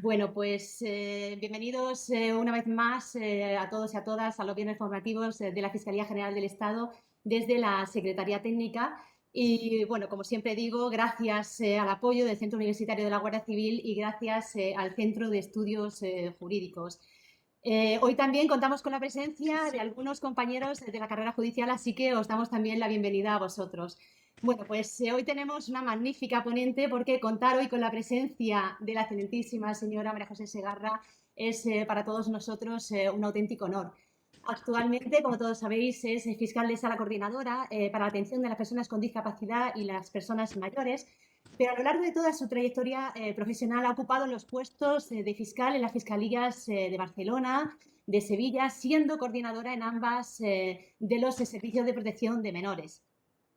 Bueno, pues bienvenidos una vez más a todos y a todas a los viernes formativos de la Fiscalía General del Estado desde la Secretaría Técnica. Y bueno, como siempre digo, gracias al apoyo del Centro Universitario de la Guardia Civil y gracias al Centro de Estudios Jurídicos. Hoy también contamos con la presencia de algunos compañeros de la carrera judicial, así que os damos también la bienvenida a vosotros. Bueno, pues hoy tenemos una magnífica ponente porque contar hoy con la presencia de la excelentísima señora María José Segarra es para todos nosotros un auténtico honor. Actualmente, como todos sabéis, es fiscal de sala coordinadora para la atención de las personas con discapacidad y las personas mayores, pero a lo largo de toda su trayectoria profesional ha ocupado los puestos de fiscal en las fiscalías de Barcelona, de Sevilla, siendo coordinadora en ambas de los servicios de protección de menores.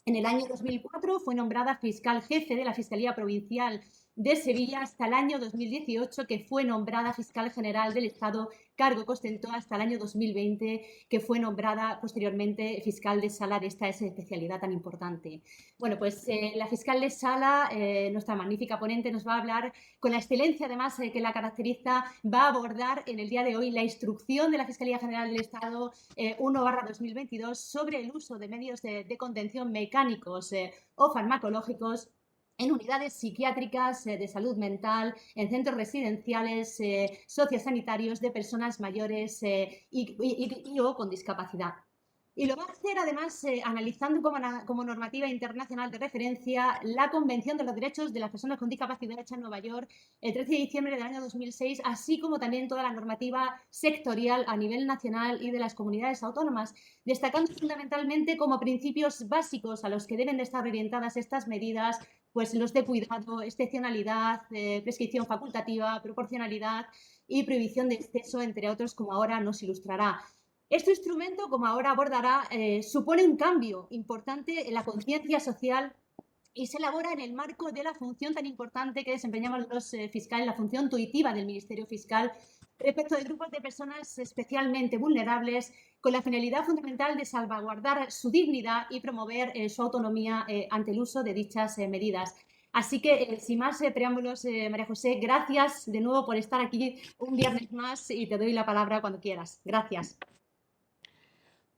En el año 2004 fue nombrada fiscal jefe de la Fiscalía Provincial de Sevilla hasta el año 2018, que fue nombrada fiscal general del Estado, cargo que ostentó hasta el año 2020, que fue nombrada posteriormente fiscal de sala de esta especialidad tan importante. Bueno, pues la fiscal de sala, nuestra magnífica ponente, nos va a hablar con la excelencia además que la caracteriza, va a abordar en el día de hoy la instrucción de la Fiscalía General del Estado 1/2022 sobre el uso de medios de contención mecánicos o farmacológicos en unidades psiquiátricas de salud mental, en centros residenciales, sociosanitarios de personas mayores y o con discapacidad. Y lo va a hacer además analizando como normativa internacional de referencia la Convención de los Derechos de las Personas con Discapacidad hecha en Nueva York el 13 de diciembre del año 2006, así como también toda la normativa sectorial a nivel nacional y de las comunidades autónomas, destacando fundamentalmente como principios básicos a los que deben de estar orientadas estas medidas, pues los de cuidado, excepcionalidad, prescripción facultativa, proporcionalidad y prohibición de exceso, entre otros, como ahora nos ilustrará. Este instrumento, como ahora abordará, supone un cambio importante en la conciencia social y se elabora en el marco de la función tan importante que desempeñamos los fiscales, la función tuitiva del Ministerio Fiscal respecto de grupos de personas especialmente vulnerables, con la finalidad fundamental de salvaguardar su dignidad y promover su autonomía ante el uso de dichas medidas. Así que, sin más preámbulos, María José, gracias de nuevo por estar aquí un viernes más y te doy la palabra cuando quieras. Gracias.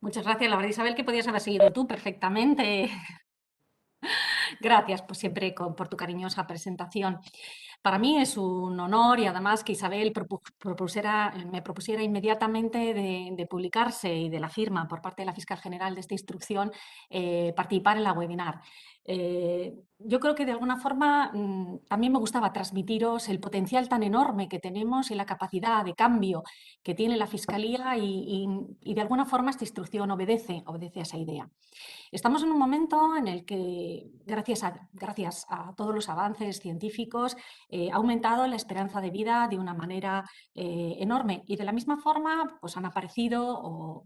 Muchas gracias. La verdad, Isabel, que podías haber seguido tú perfectamente. Gracias por siempre por tu cariñosa presentación. Para mí es un honor y además que Isabel me propusiera inmediatamente de publicarse y de la firma por parte de la Fiscal General de esta instrucción participar en la webinar. Yo creo que de alguna forma también me gustaba transmitiros el potencial tan enorme que tenemos y la capacidad de cambio que tiene la Fiscalía y de alguna forma esta instrucción obedece a esa idea. Estamos en un momento en el que, gracias a todos los avances científicos, ha aumentado la esperanza de vida de una manera enorme y de la misma forma pues, han aparecido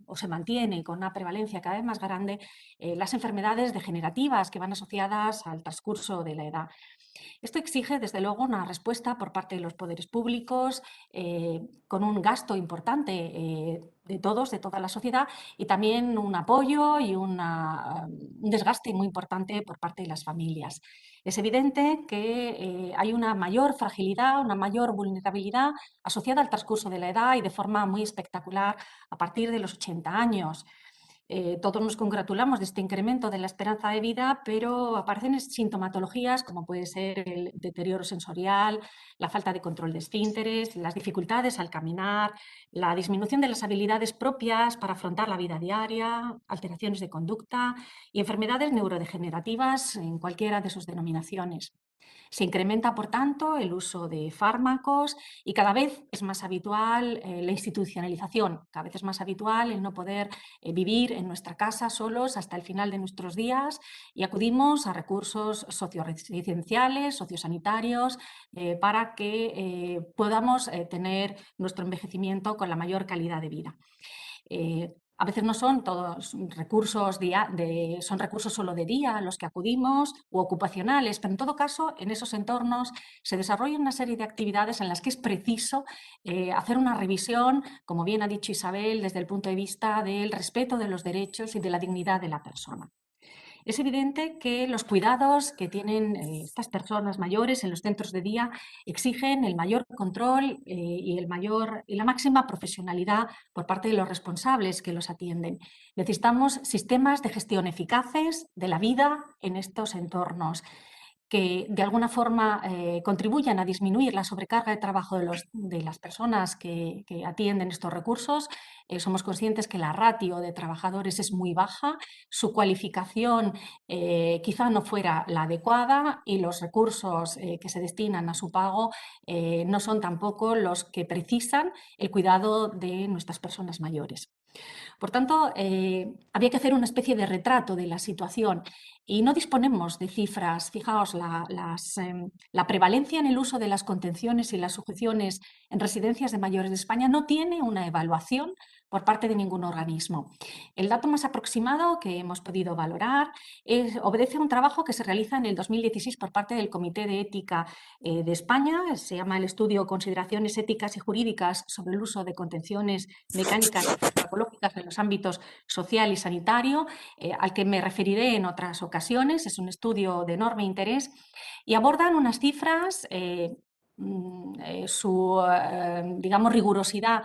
o se mantiene con una prevalencia cada vez más grande las enfermedades degenerativas que van asociadas al transcurso de la edad. Esto exige, desde luego, una respuesta por parte de los poderes públicos con un gasto importante de todos, de toda la sociedad, y también un apoyo y un desgaste muy importante por parte de las familias. Es evidente que hay una mayor fragilidad, una mayor vulnerabilidad asociada al transcurso de la edad y de forma muy espectacular a partir de los 80 años. Todos nos congratulamos de este incremento de la esperanza de vida, pero aparecen sintomatologías como puede ser el deterioro sensorial, la falta de control de esfínteres, las dificultades al caminar, la disminución de las habilidades propias para afrontar la vida diaria, alteraciones de conducta y enfermedades neurodegenerativas en cualquiera de sus denominaciones. Se incrementa, por tanto, el uso de fármacos y cada vez es más habitual la institucionalización, cada vez es más habitual el no poder vivir en nuestra casa solos hasta el final de nuestros días y acudimos a recursos socioresidenciales, sociosanitarios, para que podamos tener nuestro envejecimiento con la mayor calidad de vida. A veces no son todos recursos, son recursos solo de día a los que acudimos u ocupacionales, pero en todo caso en esos entornos se desarrolla una serie de actividades en las que es preciso hacer una revisión, como bien ha dicho Isabel, desde el punto de vista del respeto de los derechos y de la dignidad de la persona. Es evidente que los cuidados que tienen estas personas mayores en los centros de día exigen el mayor control y la máxima profesionalidad por parte de los responsables que los atienden. Necesitamos sistemas de gestión eficaces de la vida en estos entornos que de alguna forma contribuyan a disminuir la sobrecarga de trabajo de las personas que atienden estos recursos. Somos conscientes que la ratio de trabajadores es muy baja, su cualificación quizá no fuera la adecuada y los recursos que se destinan a su pago no son tampoco los que precisan el cuidado de nuestras personas mayores. Por tanto, había que hacer una especie de retrato de la situación y no disponemos de cifras. Fijaos, la prevalencia en el uso de las contenciones y las sujeciones en residencias de mayores de España no tiene una evaluación por parte de ningún organismo. El dato más aproximado que hemos podido valorar obedece a un trabajo que se realiza en el 2016 por parte del Comité de Ética de España. Se llama el estudio Consideraciones éticas y jurídicas sobre el uso de contenciones mecánicas y farmacológicas en los ámbitos social y sanitario, al que me referiré en otras ocasiones. Es un estudio de enorme interés y abordan unas cifras su, digamos, rigurosidad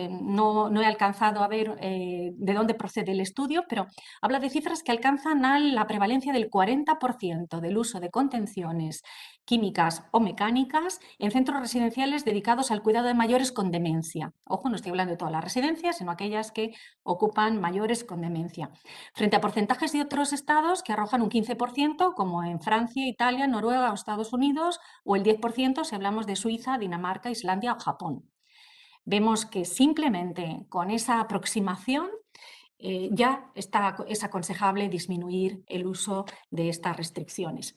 no he alcanzado a ver de dónde procede el estudio, pero habla de cifras que alcanzan a la prevalencia del 40% del uso de contenciones químicas o mecánicas en centros residenciales dedicados al cuidado de mayores con demencia. Ojo, no estoy hablando de todas las residencias, sino aquellas que ocupan mayores con demencia. Frente a porcentajes de otros estados que arrojan un 15%, como en Francia, Italia, Noruega o Estados Unidos, o el 10% si hablamos de Suiza, Dinamarca, Islandia o Japón. Vemos que simplemente con esa aproximación ya es aconsejable disminuir el uso de estas restricciones.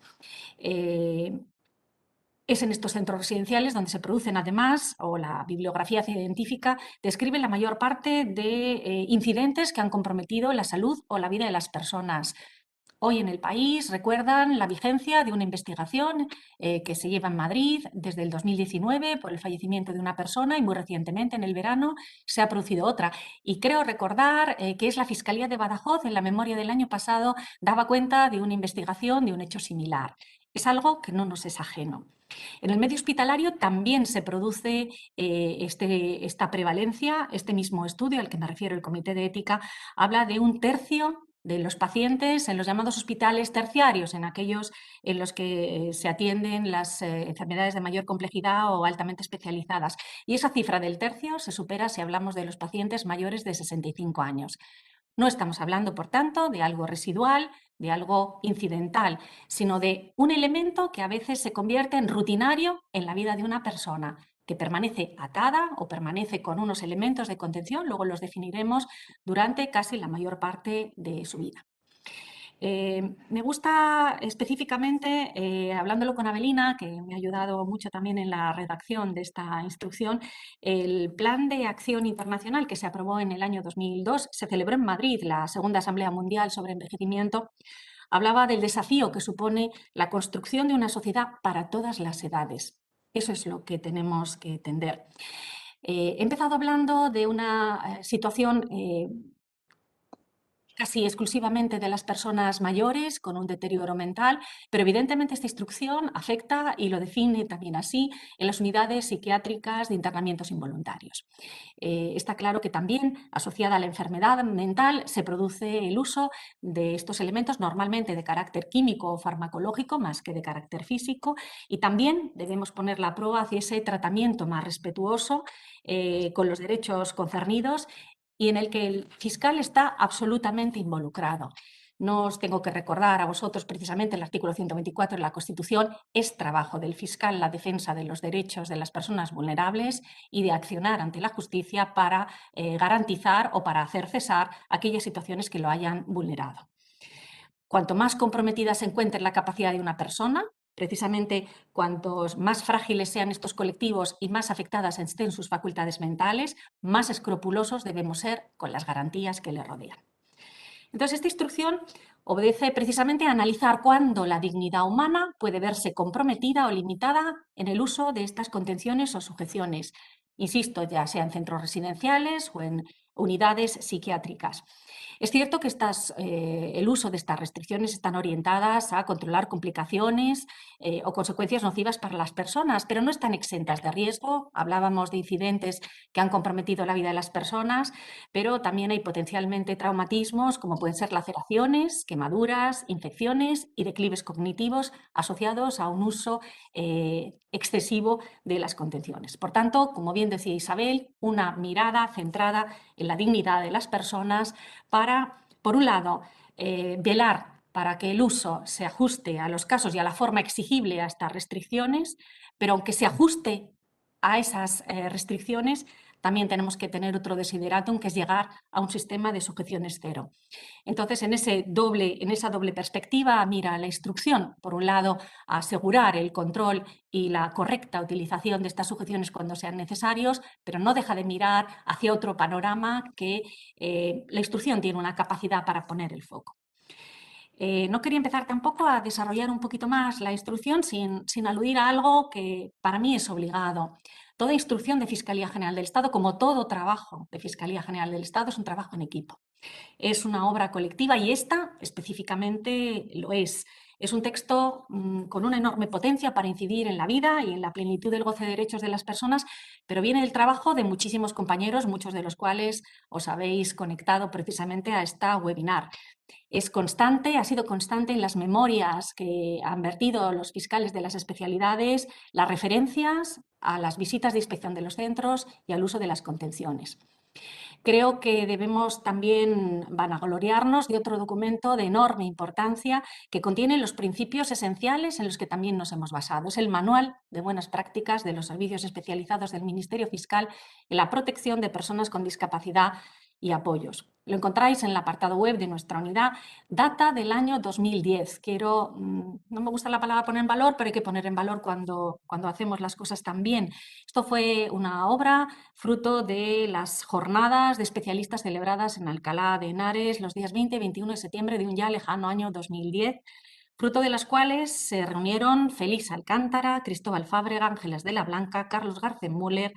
Es en estos centros residenciales donde se producen además, o la bibliografía científica describe la mayor parte de incidentes que han comprometido la salud o la vida de las personas. Hoy en el país recuerdan la vigencia de una investigación que se lleva en Madrid desde el 2019 por el fallecimiento de una persona y muy recientemente, en el verano, se ha producido otra. Y creo recordar que es la Fiscalía de Badajoz, en la memoria del año pasado, daba cuenta de una investigación de un hecho similar. Es algo que no nos es ajeno. En el medio hospitalario también se produce esta prevalencia. Este mismo estudio al que me refiero, el Comité de Ética, habla de un tercio de los pacientes en los llamados hospitales terciarios, en aquellos en los que se atienden las enfermedades de mayor complejidad o altamente especializadas. Y esa cifra del tercio se supera si hablamos de los pacientes mayores de 65 años. No estamos hablando, por tanto, de algo residual, de algo incidental, sino de un elemento que a veces se convierte en rutinario en la vida de una persona, que permanece atada o permanece con unos elementos de contención, luego los definiremos, durante casi la mayor parte de su vida. Me gusta específicamente, hablándolo con Avelina, que me ha ayudado mucho también en la redacción de esta instrucción, el Plan de Acción Internacional que se aprobó en el año 2002, se celebró en Madrid, la Segunda Asamblea Mundial sobre Envejecimiento, hablaba del desafío que supone la construcción de una sociedad para todas las edades. Eso es lo que tenemos que tender. He empezado hablando de una situación casi exclusivamente de las personas mayores con un deterioro mental, pero evidentemente esta instrucción afecta, y lo define también así, en las unidades psiquiátricas de internamientos involuntarios. Está claro que también asociada a la enfermedad mental se produce el uso de estos elementos normalmente de carácter químico o farmacológico más que de carácter físico, y también debemos poner la prueba hacia ese tratamiento más respetuoso con los derechos concernidos y en el que el fiscal está absolutamente involucrado. No os tengo que recordar a vosotros precisamente el artículo 124 de la Constitución. Es trabajo del fiscal la defensa de los derechos de las personas vulnerables y de accionar ante la justicia para garantizar o para hacer cesar aquellas situaciones que lo hayan vulnerado. Cuanto más comprometida se encuentre la capacidad de una persona, precisamente cuantos más frágiles sean estos colectivos y más afectadas estén sus facultades mentales, más escrupulosos debemos ser con las garantías que le rodean. Entonces, esta instrucción obedece precisamente a analizar cuándo la dignidad humana puede verse comprometida o limitada en el uso de estas contenciones o sujeciones. Insisto, ya sea en centros residenciales o en unidades psiquiátricas. Es cierto que el uso de estas restricciones están orientadas a controlar complicaciones o consecuencias nocivas para las personas, pero no están exentas de riesgo. Hablábamos de incidentes que han comprometido la vida de las personas, pero también hay potencialmente traumatismos como pueden ser laceraciones, quemaduras, infecciones y declives cognitivos asociados a un uso excesivo de las contenciones. Por tanto, como bien decía Isabel, una mirada centrada en la dignidad de las personas para, por un lado, velar para que el uso se ajuste a los casos y a la forma exigible a estas restricciones, pero aunque se ajuste a esas restricciones, también tenemos que tener otro desideratum, que es llegar a un sistema de sujeciones cero. Entonces, en esa doble perspectiva mira la instrucción, por un lado, a asegurar el control y la correcta utilización de estas sujeciones cuando sean necesarios, pero no deja de mirar hacia otro panorama que la instrucción tiene una capacidad para poner el foco. No quería empezar tampoco a desarrollar un poquito más la instrucción sin aludir a algo que para mí es obligado. Toda instrucción de Fiscalía General del Estado, como todo trabajo de Fiscalía General del Estado, es un trabajo en equipo. Es una obra colectiva y esta específicamente lo es. Es un texto con una enorme potencia para incidir en la vida y en la plenitud del goce de derechos de las personas, pero viene del trabajo de muchísimos compañeros, muchos de los cuales os habéis conectado precisamente a esta webinar. Es constante, ha sido constante en las memorias que han vertido los fiscales de las especialidades, las referencias a las visitas de inspección de los centros y al uso de las contenciones. Creo que debemos también vanagloriarnos de otro documento de enorme importancia que contiene los principios esenciales en los que también nos hemos basado. Es el Manual de Buenas Prácticas de los Servicios Especializados del Ministerio Fiscal en la protección de personas con discapacidad y apoyos. Lo encontráis en el apartado web de nuestra unidad, data del año 2010. No me gusta la palabra poner en valor, pero hay que poner en valor cuando hacemos las cosas tan bien. Esto fue una obra fruto de las jornadas de especialistas celebradas en Alcalá de Henares los días 20 y 21 de septiembre de un ya lejano año 2010, fruto de las cuales se reunieron Félix Alcántara, Cristóbal Fábrega, Ángeles de la Blanca, Carlos Garcés Müller,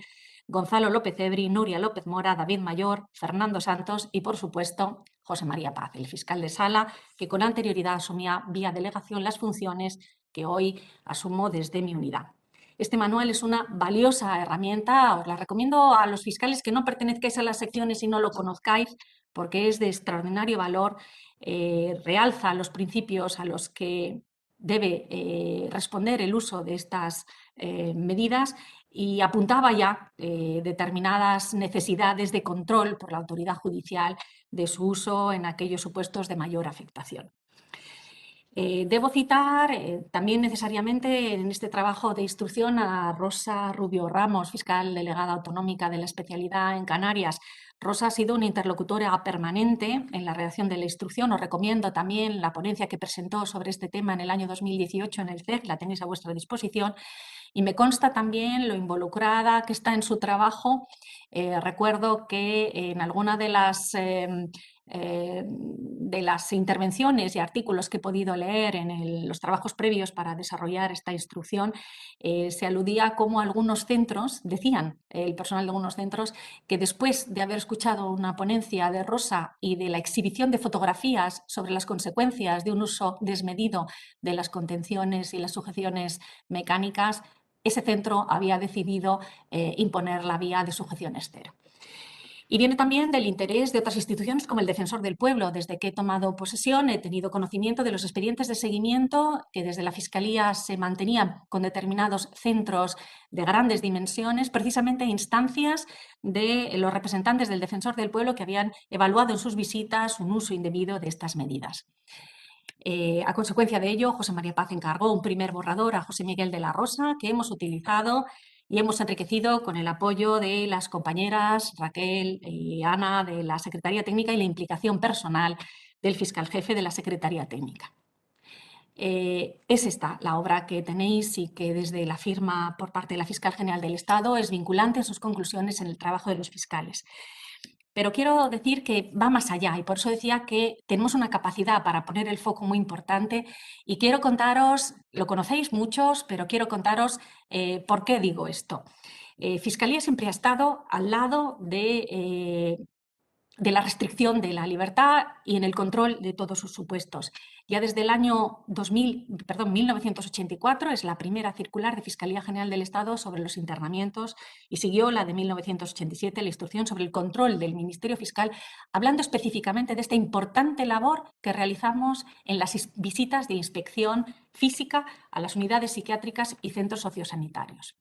Gonzalo López Ebri, Nuria López Mora, David Mayor, Fernando Santos y, por supuesto, José María Paz, el fiscal de sala, que con anterioridad asumía vía delegación las funciones que hoy asumo desde mi unidad. Este manual es una valiosa herramienta, os la recomiendo a los fiscales que no pertenezcáis a las secciones y no lo conozcáis, porque es de extraordinario valor, realza los principios a los que debe responder el uso de estas medidas y apuntaba ya determinadas necesidades de control por la autoridad judicial de su uso en aquellos supuestos de mayor afectación. Debo citar también necesariamente en este trabajo de instrucción a Rosa Rubio Ramos, fiscal delegada autonómica de la especialidad en Canarias. Rosa ha sido una interlocutora permanente en la redacción de la instrucción. Os recomiendo también la ponencia que presentó sobre este tema en el año 2018 en el CEF, la tenéis a vuestra disposición. Y me consta también lo involucrada que está en su trabajo. Recuerdo que en alguna de las intervenciones y artículos que he podido leer en los trabajos previos para desarrollar esta instrucción, se aludía como algunos centros, decían el personal de algunos centros, que después de haber escuchado una ponencia de Rosa y de la exhibición de fotografías sobre las consecuencias de un uso desmedido de las contenciones y las sujeciones mecánicas, ese centro había decidido imponer la vía de sujeciones cero. Y viene también del interés de otras instituciones como el Defensor del Pueblo. Desde que he tomado posesión he tenido conocimiento de los expedientes de seguimiento que desde la Fiscalía se mantenían con determinados centros de grandes dimensiones, precisamente a instancias de los representantes del Defensor del Pueblo que habían evaluado en sus visitas un uso indebido de estas medidas. A consecuencia de ello, José María Paz encargó un primer borrador a José Miguel de la Rosa que hemos utilizado y hemos enriquecido con el apoyo de las compañeras Raquel y Ana de la Secretaría Técnica y la implicación personal del fiscal jefe de la Secretaría Técnica. Es esta la obra que tenéis y que desde la firma por parte de la Fiscal General del Estado es vinculante en sus conclusiones en el trabajo de los fiscales. Pero quiero decir que va más allá y por eso decía que tenemos una capacidad para poner el foco muy importante y quiero contaros, lo conocéis muchos, pero quiero contaros por qué digo esto. Fiscalía siempre ha estado al lado de de la restricción de la libertad y en el control de todos sus supuestos. Ya desde el año 1984 es la primera circular de Fiscalía General del Estado sobre los internamientos y siguió la de 1987, la instrucción sobre el control del Ministerio Fiscal, hablando específicamente de esta importante labor que realizamos en las visitas de inspección física a las unidades psiquiátricas y centros sociosanitarios.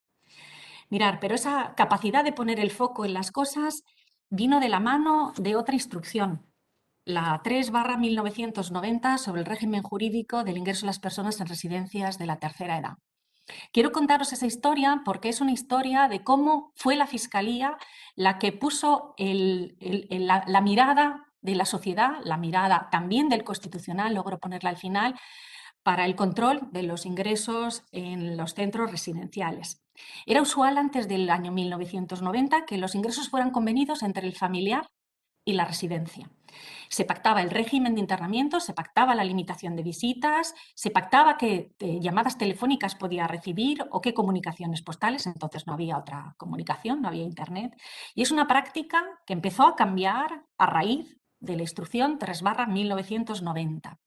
Mirar, pero esa capacidad de poner el foco en las cosas vino de la mano de otra instrucción, la 3/1990 sobre el régimen jurídico del ingreso de las personas en residencias de la tercera edad. Quiero contaros esa historia porque es una historia de cómo fue la Fiscalía la que puso la mirada de la sociedad, la mirada también del Constitucional, logro ponerla al final, para el control de los ingresos en los centros residenciales. Era usual antes del año 1990 que los ingresos fueran convenidos entre el familiar y la residencia. Se pactaba el régimen de internamiento, se pactaba la limitación de visitas, se pactaba qué llamadas telefónicas podía recibir o qué comunicaciones postales, entonces no había otra comunicación, no había internet. Y es una práctica que empezó a cambiar a raíz de la instrucción 3/1990.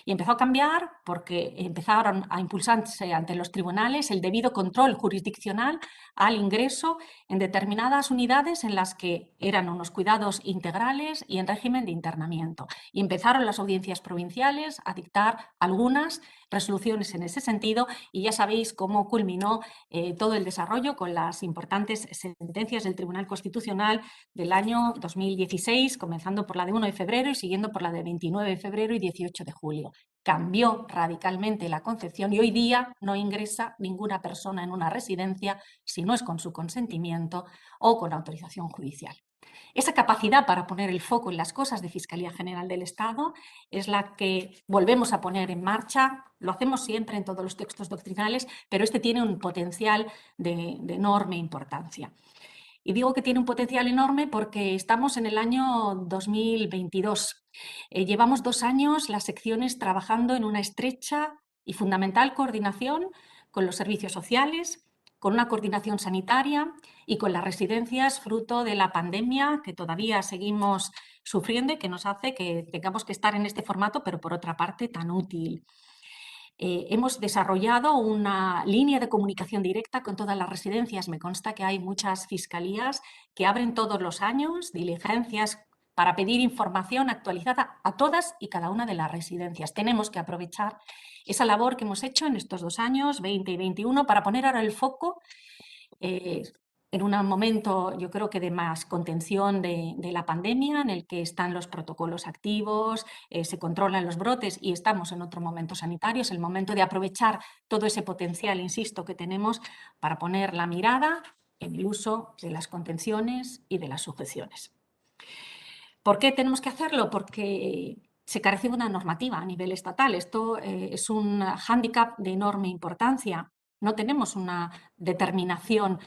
Y empezó a cambiar porque empezaron a impulsarse ante los tribunales el debido control jurisdiccional al ingreso en determinadas unidades en las que eran unos cuidados integrales y en régimen de internamiento. Y empezaron las audiencias provinciales a dictar algunas resoluciones en ese sentido y ya sabéis cómo culminó todo el desarrollo con las importantes sentencias del Tribunal Constitucional del año 2016, comenzando por la de 1 de febrero y siguiendo por la de 29 de febrero y 18 de julio. Cambió radicalmente la concepción y hoy día no ingresa ninguna persona en una residencia si no es con su consentimiento o con autorización judicial. Esa capacidad para poner el foco en las cosas de Fiscalía General del Estado es la que volvemos a poner en marcha. Lo hacemos siempre en todos los textos doctrinales, pero este tiene un potencial de enorme importancia. Y digo que tiene un potencial enorme porque estamos en el año 2022. Llevamos 2 años las secciones trabajando en una estrecha y fundamental coordinación con los servicios sociales, con una coordinación sanitaria y con las residencias fruto de la pandemia que todavía seguimos sufriendo y que nos hace que tengamos que estar en este formato, pero por otra parte tan útil. Hemos desarrollado una línea de comunicación directa con todas las residencias. Me consta que hay muchas fiscalías que abren todos los años diligencias para pedir información actualizada a todas y cada una de las residencias. Tenemos que aprovechar esa labor que hemos hecho en estos 2 años, 20 y 21, para poner ahora el foco en un momento, yo creo que de más contención de la pandemia, en el que están los protocolos activos, se controlan los brotes y estamos en otro momento sanitario, es el momento de aprovechar todo ese potencial, insisto, que tenemos para poner la mirada en el uso de las contenciones y de las sujeciones. ¿Por qué tenemos que hacerlo? Porque se carece de una normativa a nivel estatal. Esto es un hándicap de enorme importancia. No tenemos una determinación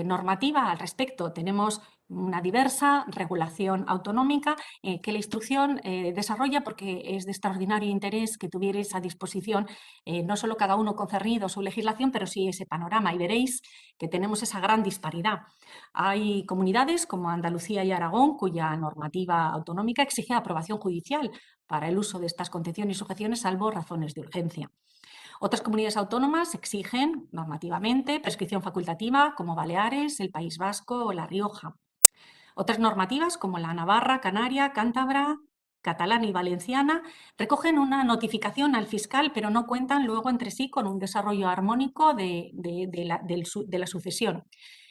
normativa al respecto. Tenemos una diversa regulación autonómica que la instrucción desarrolla porque es de extraordinario interés que tuvierais a disposición no solo cada uno concernido su legislación, pero sí ese panorama. Y veréis que tenemos esa gran disparidad. Hay comunidades como Andalucía y Aragón cuya normativa autonómica exige aprobación judicial para el uso de estas contenciones y sujeciones salvo razones de urgencia. Otras comunidades autónomas exigen normativamente prescripción facultativa como Baleares, el País Vasco o La Rioja. Otras normativas como la Navarra, Canaria, Cántabra, catalana y valenciana recogen una notificación al fiscal, pero no cuentan luego entre sí con un desarrollo armónico de la sucesión.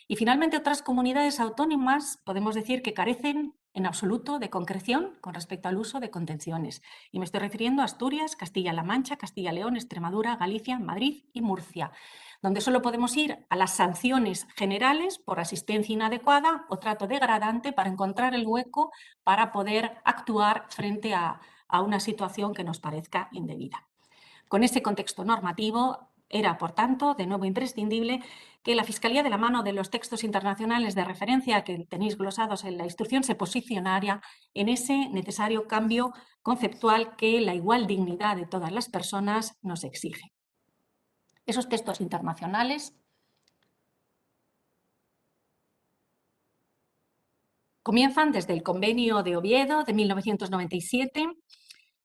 Y finalmente otras comunidades autónomas podemos decir que carecen en absoluto de concreción con respecto al uso de contenciones. Y me estoy refiriendo a Asturias, Castilla-La Mancha, Castilla-León, Extremadura, Galicia, Madrid y Murcia, donde solo podemos ir a las sanciones generales por asistencia inadecuada o trato degradante para encontrar el hueco para poder actuar frente a una situación que nos parezca indebida. Con ese contexto normativo, era, por tanto, de nuevo imprescindible que la Fiscalía, de la mano de los textos internacionales de referencia que tenéis glosados en la instrucción, se posicionara en ese necesario cambio conceptual que la igual dignidad de todas las personas nos exige. Esos textos internacionales comienzan desde el Convenio de Oviedo de 1997,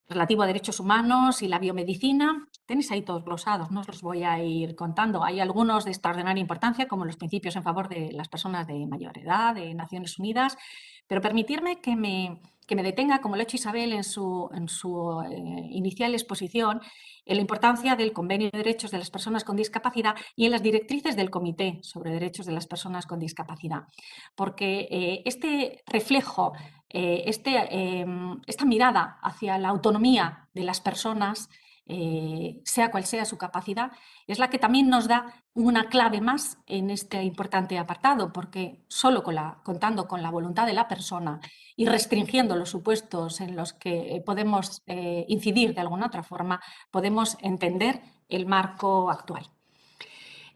relativo a derechos humanos y la biomedicina. Tenéis ahí todos glosados, no os los voy a ir contando. Hay algunos de extraordinaria importancia, como los principios en favor de las personas de mayor edad, de Naciones Unidas, pero permitirme que me detenga, como lo ha hecho Isabel en su inicial exposición, en la importancia del Convenio de Derechos de las Personas con Discapacidad y en las directrices del Comité sobre Derechos de las Personas con Discapacidad. Porque este reflejo, esta mirada hacia la autonomía de las personas, sea cual sea su capacidad, es la que también nos da una clave más en este importante apartado, porque solo contando con la voluntad de la persona y restringiendo los supuestos en los que podemos incidir de alguna otra forma, podemos entender el marco actual.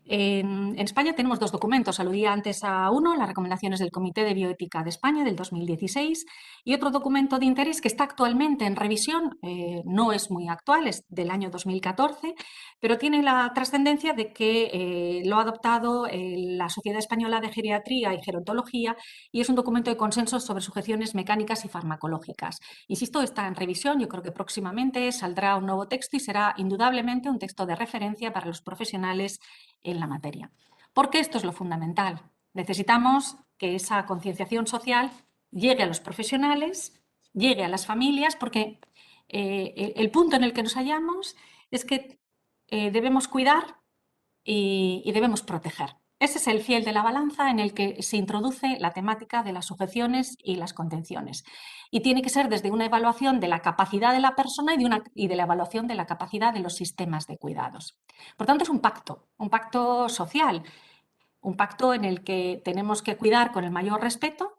En España tenemos dos documentos. Aludía antes a uno, las recomendaciones del Comité de Bioética de España del 2016, y otro documento de interés que está actualmente en revisión, no es muy actual, es del año 2014, pero tiene la trascendencia de que lo ha adoptado la Sociedad Española de Geriatría y Gerontología, y es un documento de consenso sobre sujeciones mecánicas y farmacológicas. Insisto, está en revisión, yo creo que próximamente saldrá un nuevo texto y será indudablemente un texto de referencia para los profesionales en la materia. Porque esto es lo fundamental. Necesitamos que esa concienciación social llegue a los profesionales, llegue a las familias, porque el punto en el que nos hallamos es que debemos cuidar y debemos proteger. Ese es el fiel de la balanza en el que se introduce la temática de las sujeciones y las contenciones. Y tiene que ser desde una evaluación de la capacidad de la persona y de la evaluación de la capacidad de los sistemas de cuidados. Por tanto, es un pacto social, un pacto en el que tenemos que cuidar con el mayor respeto,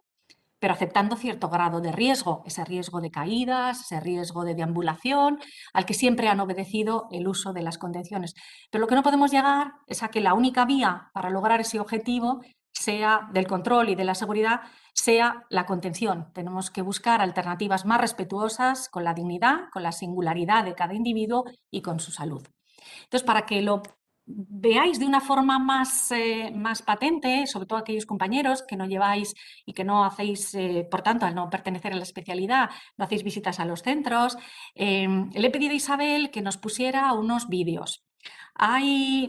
pero aceptando cierto grado de riesgo, ese riesgo de caídas, ese riesgo de deambulación, al que siempre han obedecido el uso de las contenciones. Pero lo que no podemos llegar es a que la única vía para lograr ese objetivo sea del control y de la seguridad, sea la contención. Tenemos que buscar alternativas más respetuosas con la dignidad, con la singularidad de cada individuo y con su salud. Entonces, para que lo veáis de una forma más patente, sobre todo aquellos compañeros que no lleváis y que no hacéis, por tanto, al no pertenecer a la especialidad, no hacéis visitas a los centros, le he pedido a Isabel que nos pusiera unos vídeos.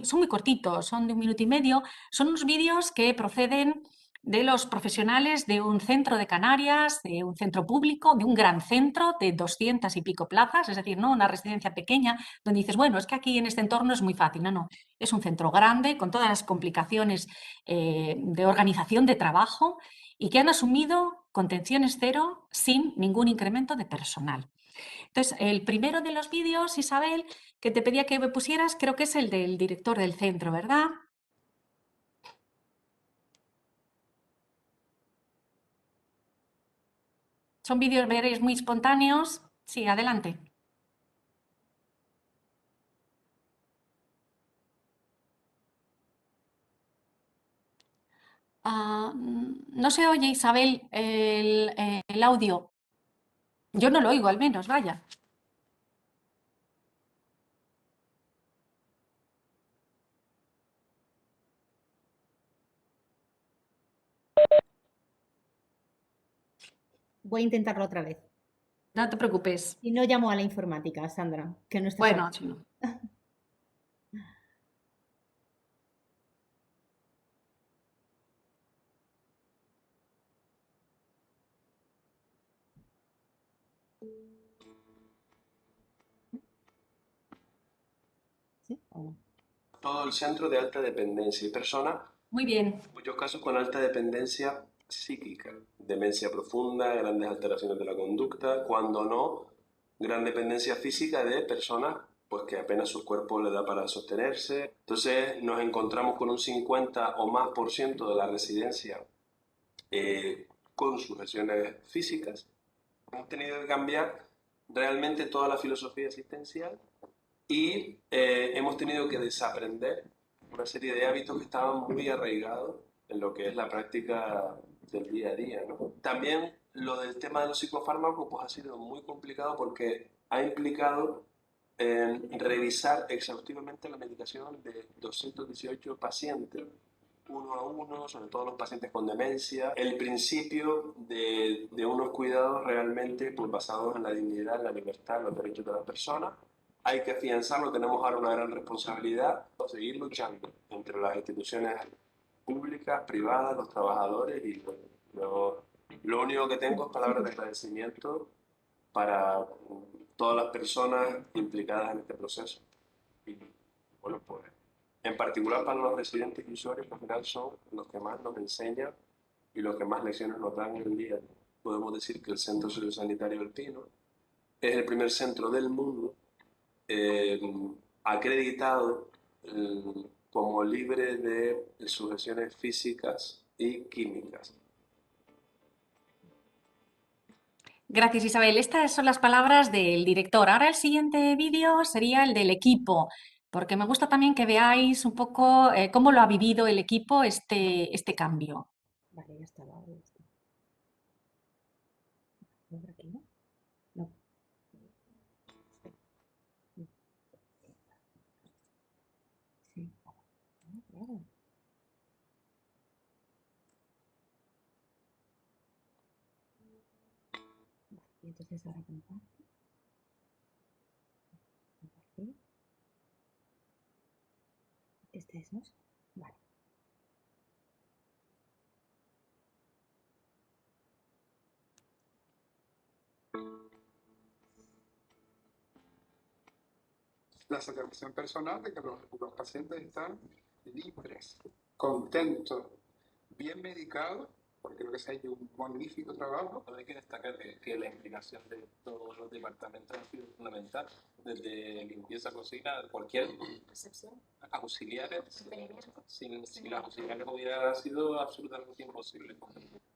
Son muy cortitos, son de 1 minuto y medio, son unos vídeos que proceden de los profesionales de un centro de Canarias, de un centro público, de un gran centro de 200 y pico plazas, es decir, no una residencia pequeña donde dices, bueno, es que aquí en este entorno es muy fácil. No, no, es un centro grande con todas las complicaciones de organización de trabajo y que han asumido contenciones cero sin ningún incremento de personal. Entonces, el primero de los vídeos, Isabel, que te pedía que me pusieras, creo que es el del director del centro, ¿verdad? Son vídeos, veréis, muy espontáneos. Sí, adelante. No se oye, Isabel, el audio. Yo no lo oigo, al menos, vaya. Voy a intentarlo otra vez. No te preocupes. Y no llamo a la informática, Sandra, que no está Bueno, fácil. si no. ¿Sí? ¿O no? Todo el centro de alta dependencia y personas, Muy bien. en muchos casos con alta dependencia psíquica, demencia profunda, grandes alteraciones de la conducta, cuando no, gran dependencia física de personas pues que apenas su cuerpo le da para sostenerse. Entonces nos encontramos con un 50 o más por ciento de la residencia con sujeciones físicas. Hemos tenido que cambiar realmente toda la filosofía asistencial y hemos tenido que desaprender una serie de hábitos que estaban muy arraigados en lo que es la práctica del día a día, ¿no? También lo del tema de los psicofármacos pues, ha sido muy complicado porque ha implicado revisar exhaustivamente la medicación de 218 pacientes uno a uno, sobre todo los pacientes con demencia, el principio de unos cuidados realmente pues, basados en la dignidad, en la libertad, en los derechos de las personas. Hay que afianzarlo, tenemos ahora una gran responsabilidad, seguir luchando entre las instituciones públicas, privadas, los trabajadores y lo único que tengo es palabras de agradecimiento para todas las personas implicadas en este proceso. Y bueno, pues en particular para los residentes y usuarios, que al final son los que más nos enseñan y los que más lecciones nos dan en el día. Podemos decir que el Centro Sociosanitario del Pino es el primer centro del mundo acreditado como libre de sujeciones físicas y químicas. Gracias, Isabel. Estas son las palabras del director. Ahora el siguiente vídeo sería el del equipo, porque me gusta también que veáis un poco cómo lo ha vivido el equipo este cambio. Vale, ya está. ¿No por aquí, no? No. Sí. Claro. Vale, y entonces ahora comparto. Compartir. Este es, ¿no? Vale. La satisfacción personal de que los pacientes están libres, contentos, bien medicados, porque creo que se ha hecho un magnífico trabajo. Hay que destacar que la implicación de todos los departamentos ha sido fundamental, desde limpieza, cocina, cualquier Recepción, auxiliares. mantenimiento. Sin las auxiliares hubiera sido absolutamente imposible.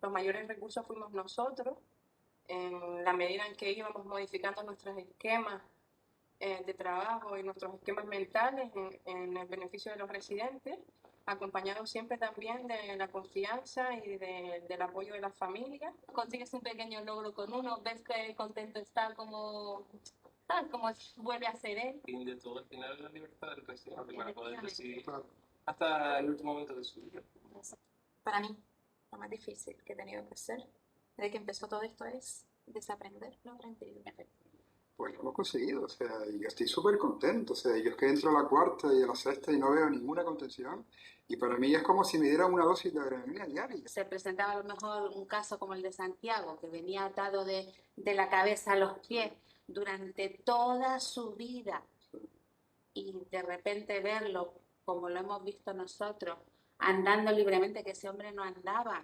Los mayores recursos fuimos nosotros, en la medida en que íbamos modificando nuestros esquemas de trabajo y nuestros esquemas mentales en el beneficio de los residentes, acompañados siempre también de la confianza y del apoyo de la familia. Consigues un pequeño logro con uno, ves que contento está como vuelve a ser él. Y de todo, al final, la libertad del residente para poder decidir Claro. hasta el último momento de su vida. Para mí, lo más difícil que he tenido que hacer desde que empezó todo esto es desaprender lo aprendido. Pues lo hemos conseguido, o sea, yo estoy súper contento, o sea, yo es que entro a la cuarta y a la sexta y no veo ninguna contención, y para mí es como si me dieran una dosis de adrenalina diaria. Se presentaba a lo mejor un caso como el de Santiago, que venía atado de la cabeza a los pies durante toda su vida, y de repente verlo, como lo hemos visto nosotros, andando libremente, que ese hombre no andaba,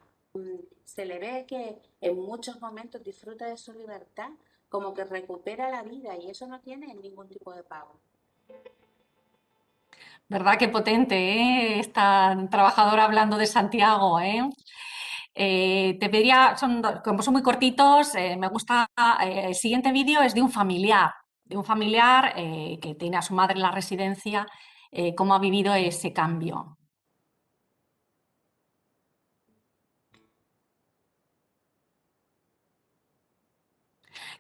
se le ve que en muchos momentos disfruta de su libertad, como que recupera la vida, y eso no tiene ningún tipo de pago. ¿Verdad? Qué potente, ¿eh? Esta trabajadora hablando de Santiago, ¿eh? Te pediría, como son muy cortitos, me gusta, el siguiente vídeo es de un familiar que tiene a su madre en la residencia, cómo ha vivido ese cambio.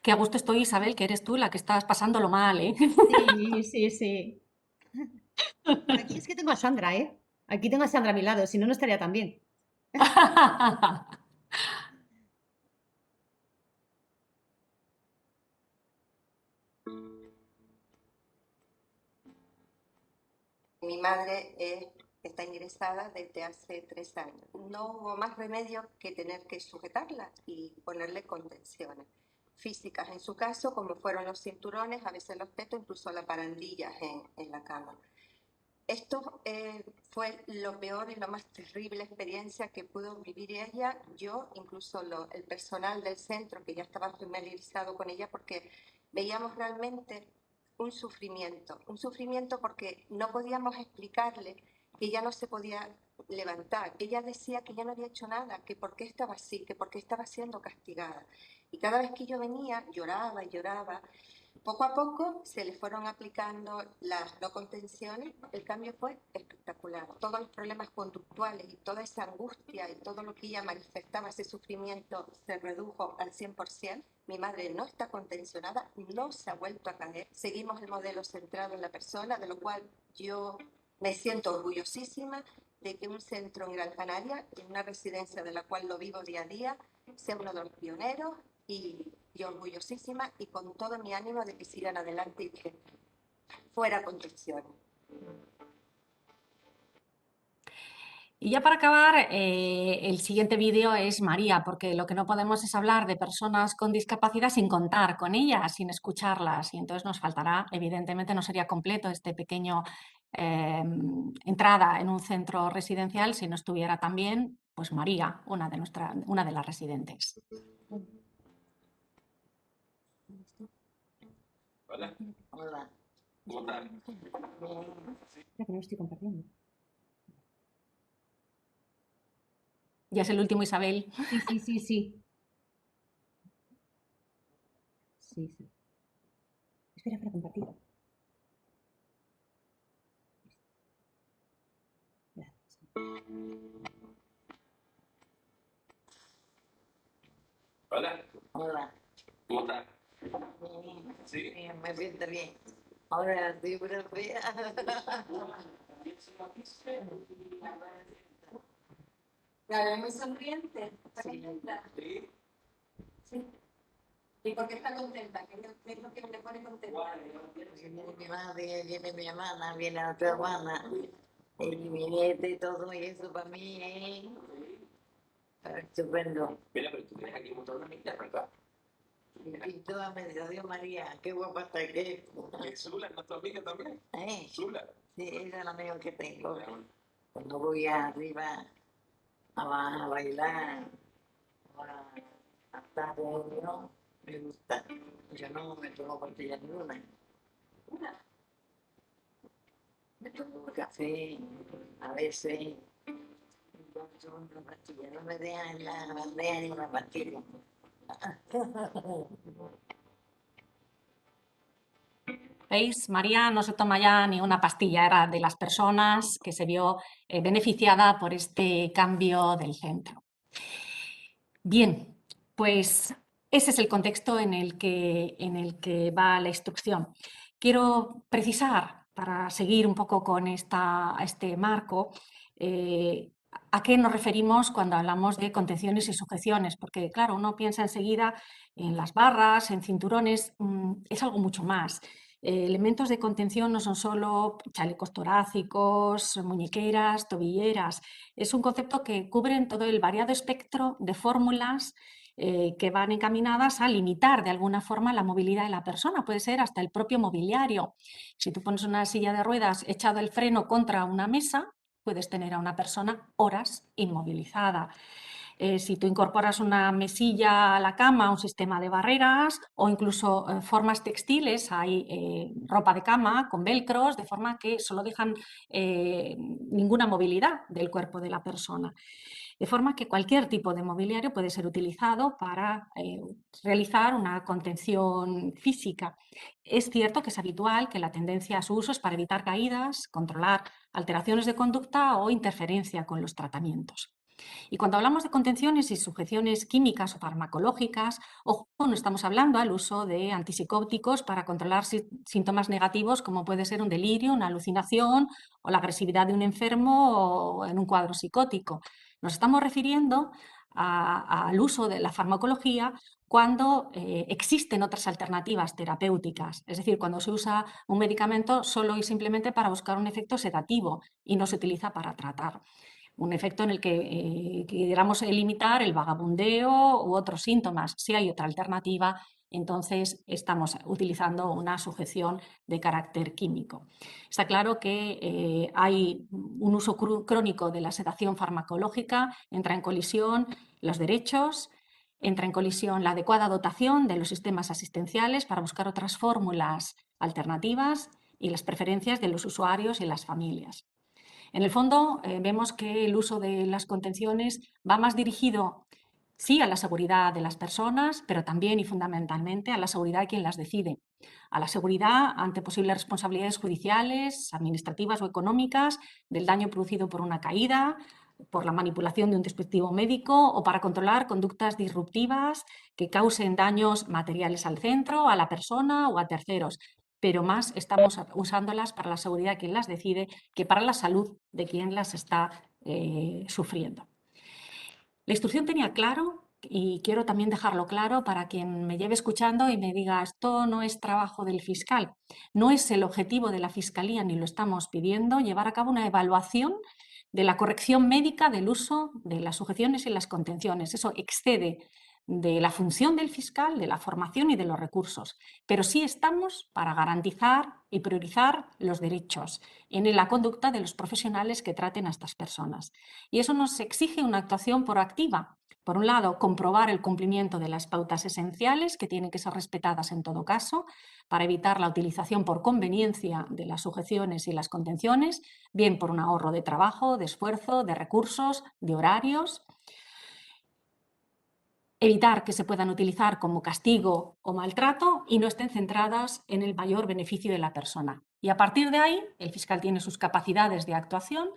Qué a gusto estoy, Isabel, que eres tú la que estás pasándolo mal, ¿eh? Sí, sí, sí. Pero aquí es que tengo a Sandra, ¿eh? Aquí tengo a Sandra a mi lado, si no, no estaría tan bien. Mi madre está ingresada desde hace 3 años. No hubo más remedio que tener que sujetarla y ponerle contenciones físicas en su caso, como fueron los cinturones, a veces los petos, incluso las barandillas en la cama. Esto fue lo peor y la más terrible experiencia que pudo vivir ella, yo, incluso el personal del centro, que ya estaba familiarizado con ella, porque veíamos realmente un sufrimiento porque no podíamos explicarle que ya no se podía levantar. Ella decía que ya no había hecho nada, que por qué estaba así, que por qué estaba siendo castigada. Y cada vez que yo venía, lloraba y lloraba. Poco a poco se le fueron aplicando las no contenciones, el cambio fue espectacular. Todos los problemas conductuales y toda esa angustia y todo lo que ella manifestaba, ese sufrimiento, se redujo al 100%. Mi madre no está contencionada, no se ha vuelto a caer. Seguimos el modelo centrado en la persona, de lo cual yo me siento orgullosísima de que un centro en Gran Canaria, en una residencia de la cual lo vivo día a día, sea uno de los pioneros y orgullosísima y con todo mi ánimo de que sigan adelante y que fuera contención. Y ya para acabar, el siguiente vídeo es María, porque lo que no podemos es hablar de personas con discapacidad sin contar con ellas, sin escucharlas, y entonces nos faltará, evidentemente no sería completo este pequeño entrada en un centro residencial si no estuviera también pues María, una de las residentes. Hola. Hola. ¿Cómo estás? Espera, que no lo estoy compartiendo. Ya es el último, Isabel. Sí, sí, sí, sí. Sí, sí. Espera, para compartir. Gracias. Hola. Hola. ¿Cómo estás? Bien, Sí. bien, me siento bien. Ahora estoy muy fea. Claro, es muy sonriente. Sí. Sí. Sí. ¿Y por qué está contenta? ¿Qué es lo que le pone contenta? Viene mi madre, viene mi hermana, viene otra hermana, y mi nieta y todo, y eso para mí es estupendo. Mira, pero tú tienes aquí un montón de amigas, ¿verdad? Y toda me dice, adiós María, qué guapa está que Zula, ¿no es tu amiga también? ¿Eh? Zula. Sí, esa es la mejor que tengo. Cuando voy arriba a bailar, a cantar, ¿no? Me gusta. Yo no me tomo pastilla ninguna. Me tomo café, a veces. Una pastilla, no me dejan la bandeja ni una pastilla. ¿Veis? María no se toma ya ni una pastilla, era de las personas que se vio beneficiada por este cambio del centro. Bien, pues ese es el contexto en el que va la instrucción. Quiero precisar, para seguir un poco con este marco, a qué nos referimos cuando hablamos de contenciones y sujeciones, porque claro, uno piensa enseguida en las barras, en cinturones, es algo mucho más. Elementos de contención no son solo chalecos torácicos, muñequeras, tobilleras, es un concepto que cubre todo el variado espectro de fórmulas que van encaminadas a limitar de alguna forma la movilidad de la persona, puede ser hasta el propio mobiliario. Si tú pones una silla de ruedas echado el freno contra una mesa, puedes tener a una persona horas inmovilizada. Si tú incorporas una mesilla a la cama, un sistema de barreras o incluso formas textiles, hay ropa de cama con velcros, de forma que solo dejan ninguna movilidad del cuerpo de la persona. De forma que cualquier tipo de mobiliario puede ser utilizado para realizar una contención física. Es cierto que es habitual que la tendencia a su uso es para evitar caídas, controlar alteraciones de conducta o interferencia con los tratamientos. Y cuando hablamos de contenciones y sujeciones químicas o farmacológicas, ojo, no estamos hablando al uso de antipsicóticos para controlar síntomas negativos como puede ser un delirio, una alucinación o la agresividad de un enfermo o en un cuadro psicótico. Nos estamos refiriendo al uso de la farmacología cuando existen otras alternativas terapéuticas, es decir, cuando se usa un medicamento solo y simplemente para buscar un efecto sedativo y no se utiliza para tratar. Un efecto en el que queramos limitar el vagabundeo u otros síntomas. Si hay otra alternativa, entonces estamos utilizando una sujeción de carácter químico. Está claro que hay un uso crónico de la sedación farmacológica, entra en colisión los derechos, entra en colisión la adecuada dotación de los sistemas asistenciales para buscar otras fórmulas alternativas y las preferencias de los usuarios y las familias. En el fondo, vemos que el uso de las contenciones va más dirigido, sí, a la seguridad de las personas, pero también y fundamentalmente a la seguridad de quien las decide, a la seguridad ante posibles responsabilidades judiciales, administrativas o económicas del daño producido por una caída, por la manipulación de un dispositivo médico o para controlar conductas disruptivas que causen daños materiales al centro, a la persona o a terceros, pero más estamos usándolas para la seguridad de quien las decide que para la salud de quien las está sufriendo. La instrucción tenía claro, y quiero también dejarlo claro para quien me lleve escuchando y me diga, esto no es trabajo del fiscal, no es el objetivo de la Fiscalía ni lo estamos pidiendo, llevar a cabo una evaluación de la corrección médica del uso de las sujeciones y las contenciones. Eso excede de la función del fiscal, de la formación y de los recursos, pero sí estamos para garantizar y priorizar los derechos en la conducta de los profesionales que traten a estas personas. Y eso nos exige una actuación proactiva. Por un lado, comprobar el cumplimiento de las pautas esenciales que tienen que ser respetadas en todo caso para evitar la utilización por conveniencia de las sujeciones y las contenciones, bien por un ahorro de trabajo, de esfuerzo, de recursos, de horarios. Evitar que se puedan utilizar como castigo o maltrato y no estén centradas en el mayor beneficio de la persona. Y a partir de ahí, el fiscal tiene sus capacidades de actuación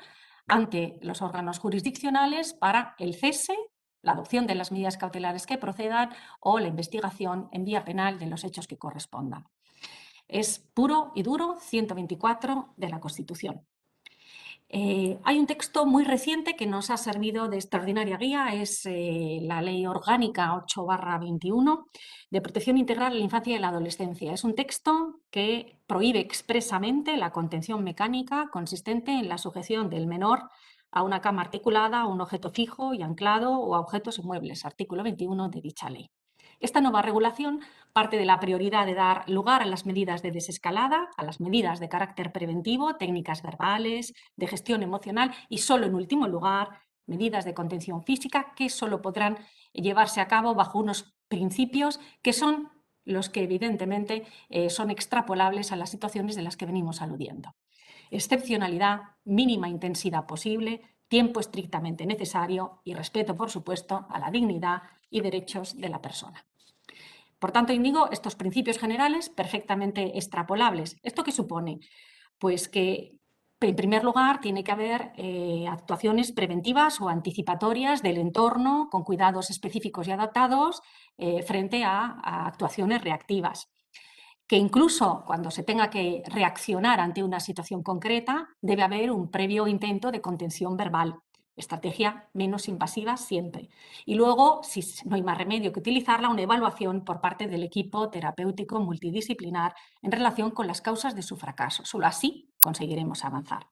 ante los órganos jurisdiccionales para el cese, la adopción de las medidas cautelares que procedan o la investigación en vía penal de los hechos que correspondan. Es puro y duro 124 de la Constitución. Hay un texto muy reciente que nos ha servido de extraordinaria guía, es la Ley Orgánica 8/21 de Protección Integral a la Infancia y la Adolescencia. Es un texto que prohíbe expresamente la contención mecánica consistente en la sujeción del menor a una cama articulada, a un objeto fijo y anclado o a objetos inmuebles, artículo 21 de dicha ley. Esta nueva regulación parte de la prioridad de dar lugar a las medidas de desescalada, a las medidas de carácter preventivo, técnicas verbales, de gestión emocional y, solo en último lugar, medidas de contención física que solo podrán llevarse a cabo bajo unos principios que son los que evidentemente son extrapolables a las situaciones de las que venimos aludiendo. Excepcionalidad, mínima intensidad posible, tiempo estrictamente necesario y respeto, por supuesto, a la dignidad y derechos de la persona. Por tanto, indico estos principios generales perfectamente extrapolables. ¿Esto qué supone? Pues que, en primer lugar, tiene que haber actuaciones preventivas o anticipatorias del entorno con cuidados específicos y adaptados frente a actuaciones reactivas. Que incluso cuando se tenga que reaccionar ante una situación concreta, debe haber un previo intento de contención verbal. Estrategia menos invasiva siempre. Y luego, si no hay más remedio que utilizarla, una evaluación por parte del equipo terapéutico multidisciplinar en relación con las causas de su fracaso. Solo así conseguiremos avanzar.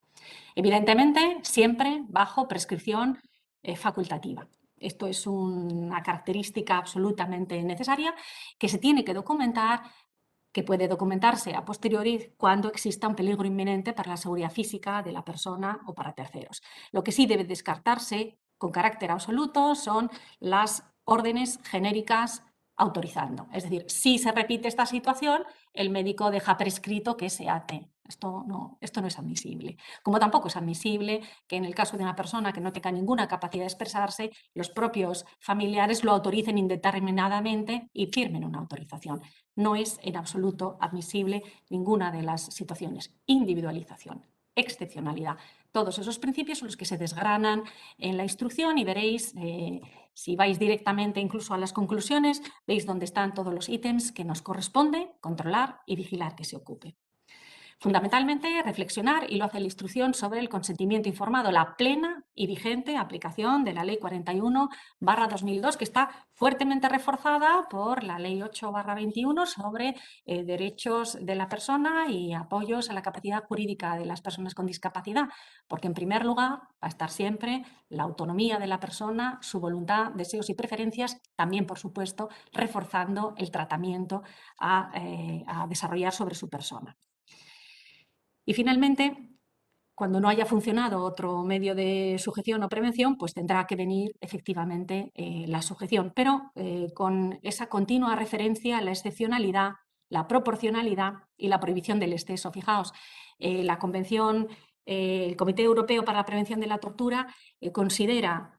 Evidentemente, siempre bajo prescripción facultativa. Esto es una característica absolutamente necesaria que se tiene que documentar, que puede documentarse a posteriori cuando exista un peligro inminente para la seguridad física de la persona o para terceros. Lo que sí debe descartarse con carácter absoluto son las órdenes genéricas autorizando. Es decir, si se repite esta situación, el médico deja prescrito que se ate. Esto no es admisible. Como tampoco es admisible que en el caso de una persona que no tenga ninguna capacidad de expresarse, los propios familiares lo autoricen indeterminadamente y firmen una autorización. No es en absoluto admisible ninguna de las situaciones. Individualización, excepcionalidad. Todos esos principios son los que se desgranan en la instrucción y veréis, si vais directamente incluso a las conclusiones, veis dónde están todos los ítems que nos corresponde controlar y vigilar que se ocupe. Fundamentalmente, reflexionar, y lo hace la instrucción, sobre el consentimiento informado, la plena y vigente aplicación de la Ley 41/2002, que está fuertemente reforzada por la Ley 8/21 sobre derechos de la persona y apoyos a la capacidad jurídica de las personas con discapacidad, porque en primer lugar va a estar siempre la autonomía de la persona, su voluntad, deseos y preferencias, también, por supuesto, reforzando el tratamiento a desarrollar sobre su persona. Y finalmente, cuando no haya funcionado otro medio de sujeción o prevención, pues tendrá que venir efectivamente la sujeción, pero con esa continua referencia a la excepcionalidad, la proporcionalidad y la prohibición del exceso. Fijaos, la Convención, el Comité Europeo para la Prevención de la Tortura considera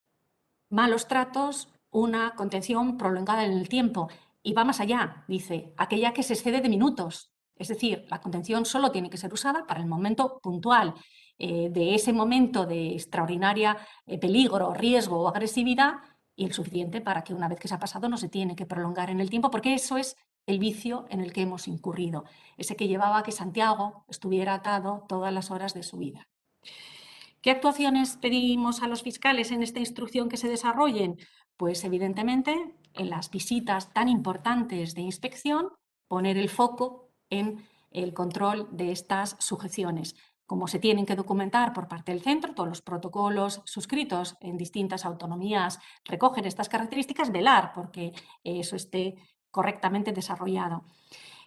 malos tratos una contención prolongada en el tiempo y va más allá, dice, aquella que se excede de minutos. Es decir, la contención solo tiene que ser usada para el momento puntual de ese momento de extraordinaria peligro, riesgo o agresividad, y el suficiente para que una vez que se ha pasado no se tiene que prolongar en el tiempo, porque eso es el vicio en el que hemos incurrido, ese que llevaba a que Santiago estuviera atado todas las horas de su vida. ¿Qué actuaciones pedimos a los fiscales en esta instrucción que se desarrollen? Pues evidentemente en las visitas tan importantes de inspección poner el foco en el control de estas sujeciones. Como se tienen que documentar por parte del centro, todos los protocolos suscritos en distintas autonomías recogen estas características, velar porque eso esté correctamente desarrollado.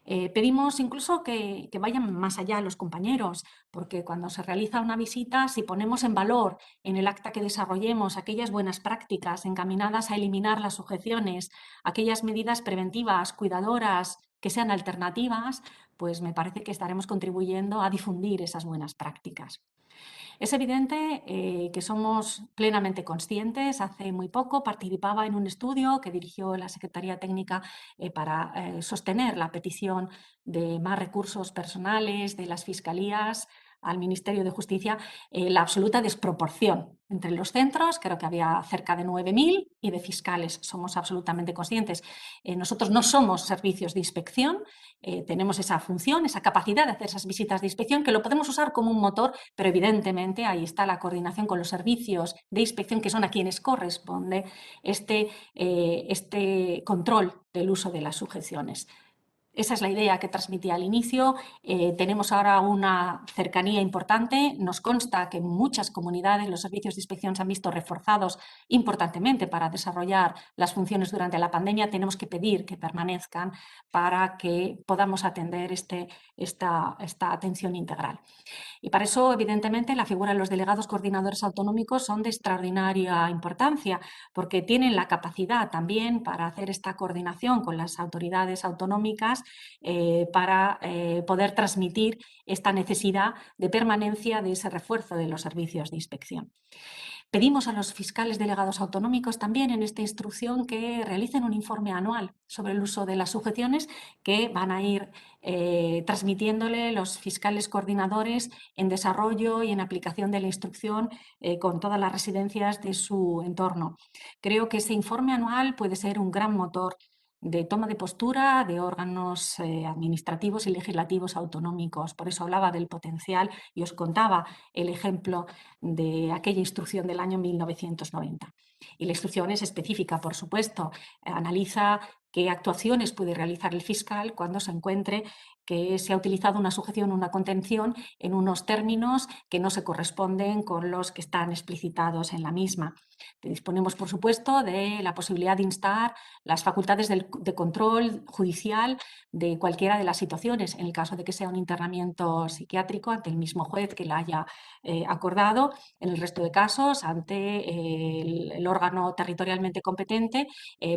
Pedimos incluso que vayan más allá los compañeros, porque cuando se realiza una visita, si ponemos en valor en el acta que desarrollemos aquellas buenas prácticas encaminadas a eliminar las sujeciones, aquellas medidas preventivas, cuidadoras, que sean alternativas, pues me parece que estaremos contribuyendo a difundir esas buenas prácticas. Es evidente que somos plenamente conscientes. Hace muy poco participaba en un estudio que dirigió la Secretaría Técnica para sostener la petición de más recursos personales de las fiscalías al Ministerio de Justicia, la absoluta desproporción entre los centros. Creo que había cerca de 9.000 y de fiscales. Somos absolutamente conscientes. Nosotros no somos servicios de inspección, tenemos esa función, esa capacidad de hacer esas visitas de inspección, que lo podemos usar como un motor, pero evidentemente ahí está la coordinación con los servicios de inspección, que son a quienes corresponde este control del uso de las sujeciones. Esa es la idea que transmití al inicio. Tenemos ahora una cercanía importante. Nos consta que en muchas comunidades los servicios de inspección se han visto reforzados importantemente para desarrollar las funciones durante la pandemia. Tenemos que pedir que permanezcan para que podamos atender esta atención integral. Y para eso, evidentemente, la figura de los delegados coordinadores autonómicos son de extraordinaria importancia, porque tienen la capacidad también para hacer esta coordinación con las autoridades autonómicas para poder transmitir esta necesidad de permanencia de ese refuerzo de los servicios de inspección. Pedimos a los fiscales delegados autonómicos también en esta instrucción que realicen un informe anual sobre el uso de las sujeciones, que van a ir transmitiéndole los fiscales coordinadores en desarrollo y en aplicación de la instrucción con todas las residencias de su entorno. Creo que ese informe anual puede ser un gran motor de toma de postura de órganos administrativos y legislativos autonómicos. Por eso hablaba del potencial y os contaba el ejemplo de aquella instrucción del año 1990. Y la instrucción es específica, por supuesto, analiza qué actuaciones puede realizar el fiscal cuando se encuentre que se ha utilizado una sujeción o una contención en unos términos que no se corresponden con los que están explicitados en la misma. Disponemos, por supuesto, de la posibilidad de instar las facultades de control judicial de cualquiera de las situaciones, en el caso de que sea un internamiento psiquiátrico ante el mismo juez que la haya acordado, en el resto de casos ante el órgano territorialmente competente,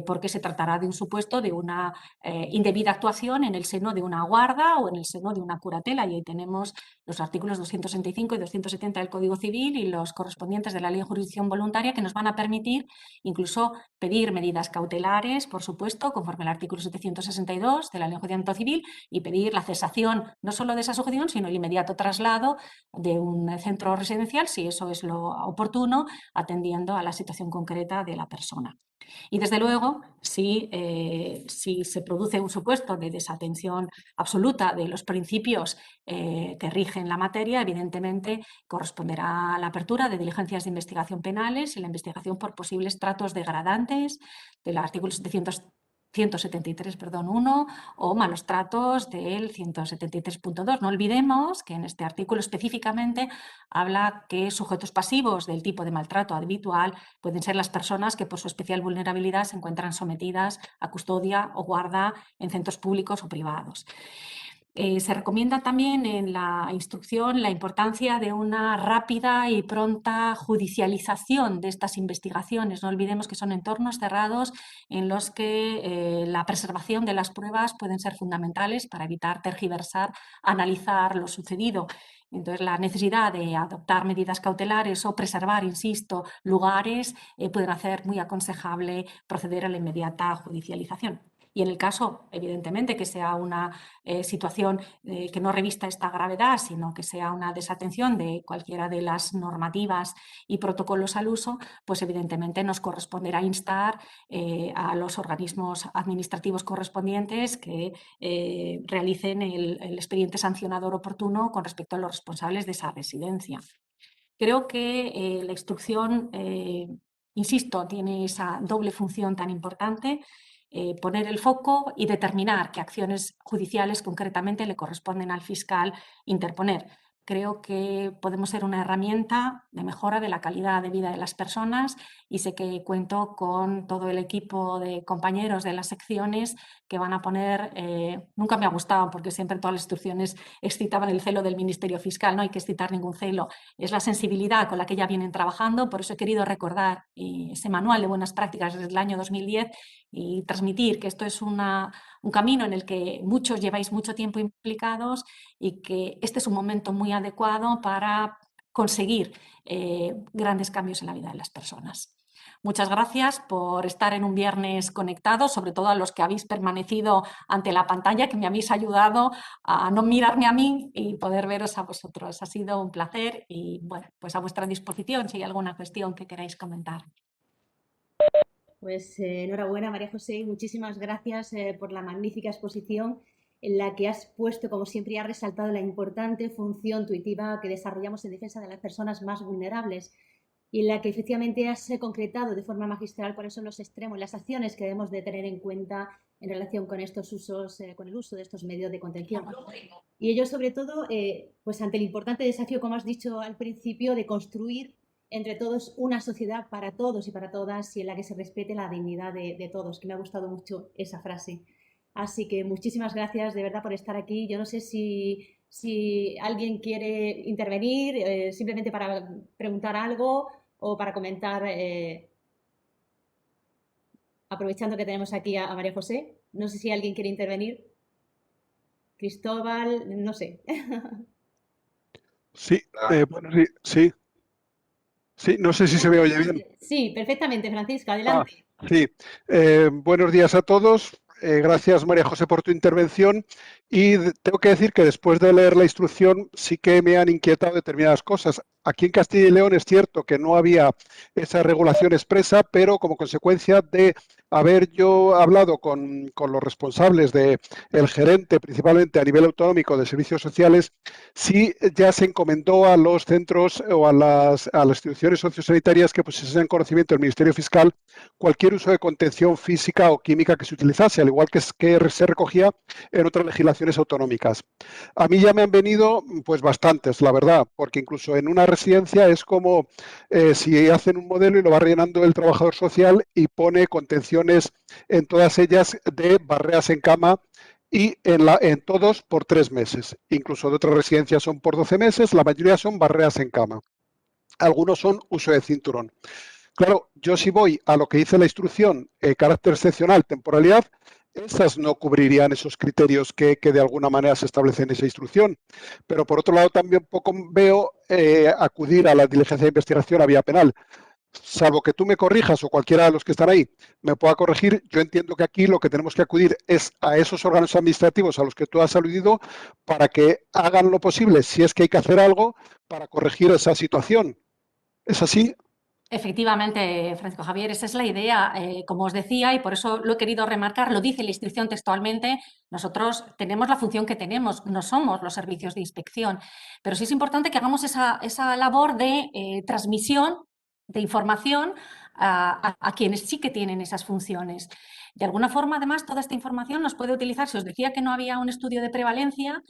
porque se tratará de un supuesto de una indebida actuación en el seno de una guarda o en el seno de una curatela. Y ahí tenemos los artículos 265 y 270 del Código Civil y los correspondientes de la Ley de Jurisdicción Voluntaria, que nos van a permitir incluso pedir medidas cautelares, por supuesto, conforme al artículo 762 de la Ley de Enjuiciamiento Civil, y pedir la cesación no solo de esa sujeción, sino el inmediato traslado de un centro residencial, si eso es lo oportuno, atendiendo a la situación concreta de la persona. Y desde luego, si se produce un supuesto de desatención absoluta de los principios que rigen la materia, evidentemente corresponderá a la apertura de diligencias de investigación penales y la investigación por posibles tratos degradantes del artículo 173.1 o malos tratos del 173.2. No olvidemos que en este artículo específicamente habla que sujetos pasivos del tipo de maltrato habitual pueden ser las personas que por su especial vulnerabilidad se encuentran sometidas a custodia o guarda en centros públicos o privados. Se recomienda también en la instrucción la importancia de una rápida y pronta judicialización de estas investigaciones. No olvidemos que son entornos cerrados en los que la preservación de las pruebas pueden ser fundamentales para evitar tergiversar, analizar lo sucedido. Entonces, la necesidad de adoptar medidas cautelares o preservar, insisto, lugares pueden hacer muy aconsejable proceder a la inmediata judicialización. Y en el caso, evidentemente, que sea una situación que no revista esta gravedad, sino que sea una desatención de cualquiera de las normativas y protocolos al uso, pues evidentemente nos corresponderá instar a los organismos administrativos correspondientes que realicen el expediente sancionador oportuno con respecto a los responsables de esa residencia. Creo que la instrucción, insisto, tiene esa doble función tan importante, poner el foco y determinar qué acciones judiciales concretamente le corresponden al fiscal interponer. Creo que podemos ser una herramienta de mejora de la calidad de vida de las personas y sé que cuento con todo el equipo de compañeros de las secciones que van a poner, nunca me ha gustado porque siempre todas las instrucciones excitaban el celo del Ministerio Fiscal, no hay que excitar ningún celo, es la sensibilidad con la que ya vienen trabajando, por eso he querido recordar ese manual de buenas prácticas desde el año 2010 y transmitir que esto es un camino en el que muchos lleváis mucho tiempo implicados y que este es un momento muy adecuado para conseguir grandes cambios en la vida de las personas. Muchas gracias por estar en un viernes conectado, sobre todo a los que habéis permanecido ante la pantalla, que me habéis ayudado a no mirarme a mí y poder veros a vosotros. Ha sido un placer y, bueno, pues a vuestra disposición si hay alguna cuestión que queráis comentar. Pues enhorabuena, María José, y muchísimas gracias por la magnífica exposición en la que has puesto, como siempre, y has resaltado la importante función tuitiva que desarrollamos en defensa de las personas más vulnerables y en la que efectivamente has concretado de forma magistral cuáles son los extremos, las acciones que debemos de tener en cuenta en relación con estos usos, con el uso de estos medios de contención. Y ello sobre todo, pues ante el importante desafío, como has dicho al principio, de construir entre todos una sociedad para todos y para todas y en la que se respete la dignidad de todos, que me ha gustado mucho esa frase. Así que muchísimas gracias de verdad por estar aquí. Yo no sé si alguien quiere intervenir, simplemente para preguntar algo o para comentar, aprovechando que tenemos aquí a María José. No sé si alguien quiere intervenir. Cristóbal, no sé. Sí, bueno, sí. Sí, no sé si se me oye bien. Sí, perfectamente, Francisco, adelante. Sí, buenos días a todos. Gracias, María José, por tu intervención. Y tengo que decir que después de leer la instrucción sí que me han inquietado determinadas cosas. Aquí en Castilla y León es cierto que no había esa regulación expresa, pero como consecuencia de haber yo hablado con los responsables del gerente, principalmente a nivel autonómico de servicios sociales, sí ya se encomendó a los centros o a las instituciones sociosanitarias que pusiesen en conocimiento del Ministerio Fiscal cualquier uso de contención física o química que se utilizase, al igual que se recogía en otras legislaciones autonómicas. A mí ya me han venido pues bastantes, la verdad, porque incluso en una residencia es como si hacen un modelo y lo va rellenando el trabajador social y pone contenciones en todas ellas de barreras en cama y en todos por 3 meses. Incluso de otras residencias son por 12 meses, la mayoría son barreras en cama. Algunos son uso de cinturón. Claro, yo si voy a lo que dice la instrucción, carácter excepcional, temporalidad, esas no cubrirían esos criterios que de alguna manera se establecen en esa instrucción. Pero por otro lado también poco veo acudir a la diligencia de investigación a vía penal. Salvo que tú me corrijas o cualquiera de los que están ahí me pueda corregir, yo entiendo que aquí lo que tenemos que acudir es a esos órganos administrativos a los que tú has aludido para que hagan lo posible, si es que hay que hacer algo, para corregir esa situación. ¿Es así? Efectivamente, Francisco Javier, esa es la idea, como os decía, y por eso lo he querido remarcar, lo dice la instrucción textualmente, nosotros tenemos la función que tenemos, no somos los servicios de inspección, pero sí es importante que hagamos esa labor de transmisión de información a quienes sí que tienen esas funciones. De alguna forma, además, toda esta información nos puede utilizar. Si os decía que no había un estudio de prevalencia,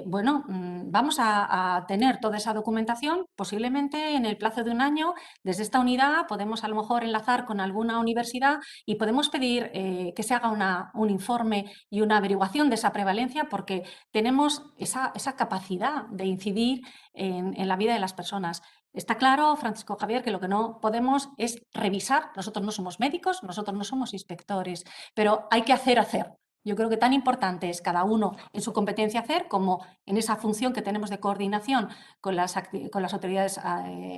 bueno, vamos a tener toda esa documentación posiblemente en el plazo de un año. Desde esta unidad podemos a lo mejor enlazar con alguna universidad y podemos pedir que se haga un informe y una averiguación de esa prevalencia porque tenemos esa capacidad de incidir en la vida de las personas. Está claro, Francisco Javier, que lo que no podemos es revisar. Nosotros no somos médicos, nosotros no somos inspectores, pero hay que hacer. Yo creo que tan importante es cada uno en su competencia hacer como en esa función que tenemos de coordinación con las autoridades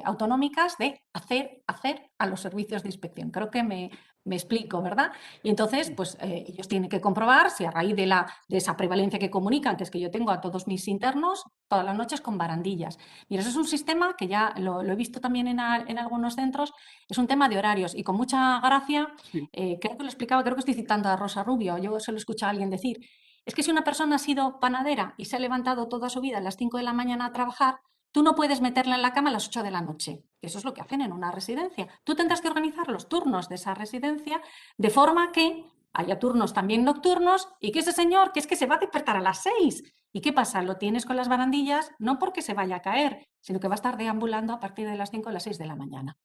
autonómicas de hacer a los servicios de inspección. Creo que me explico, ¿verdad? Y entonces, pues ellos tienen que comprobar si a raíz de esa prevalencia que comunican, que es que yo tengo a todos mis internos todas las noches con barandillas. Mira, eso es un sistema que ya lo he visto también en algunos centros, es un tema de horarios y con mucha gracia, creo que lo explicaba, creo que estoy citando a Rosa Rubio, yo se lo escuché a alguien decir, es que si una persona ha sido panadera y se ha levantado toda su vida a las 5 de la mañana a trabajar, Tú no puedes meterla en la cama a las 8 de la noche. Eso es lo que hacen en una residencia. Tú tendrás que organizar los turnos de esa residencia de forma que haya turnos también nocturnos y que ese señor, que es que se va a despertar a las 6. ¿Y qué pasa? Lo tienes con las barandillas no porque se vaya a caer, sino que va a estar deambulando a partir de las 5 o las 6 de la mañana.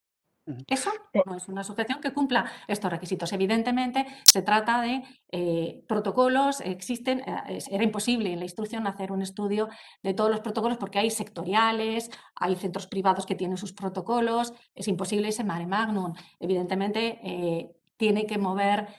Eso no es una asociación que cumpla estos requisitos. Evidentemente, se trata de protocolos, existen, era imposible en la instrucción hacer un estudio de todos los protocolos porque hay sectoriales, hay centros privados que tienen sus protocolos, es imposible ese mare magnum. Evidentemente, tiene que mover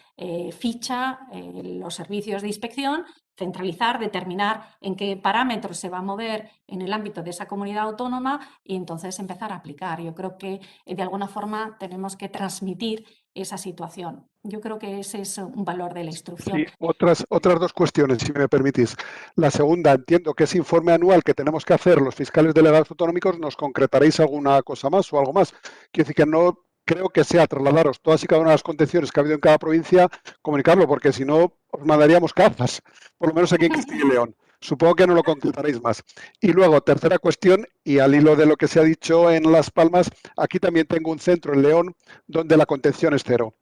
ficha los servicios de inspección, centralizar, determinar en qué parámetros se va a mover en el ámbito de esa comunidad autónoma y entonces empezar a aplicar. Yo creo que de alguna forma tenemos que transmitir esa situación. Yo creo que ese es un valor de la instrucción. Sí, otras dos cuestiones, si me permitís. La segunda, entiendo que ese informe anual que tenemos que hacer los fiscales delegados autonómicos, ¿nos concretaréis alguna cosa más o algo más? Quiero decir que no creo que sea trasladaros todas y cada una de las contenciones que ha habido en cada provincia, comunicarlo, porque si no os mandaríamos cartas, por lo menos aquí en Castilla y León. Supongo que no lo concretaréis más. Y luego, tercera cuestión, y al hilo de lo que se ha dicho en Las Palmas, aquí también tengo un centro en León donde la contención es cero.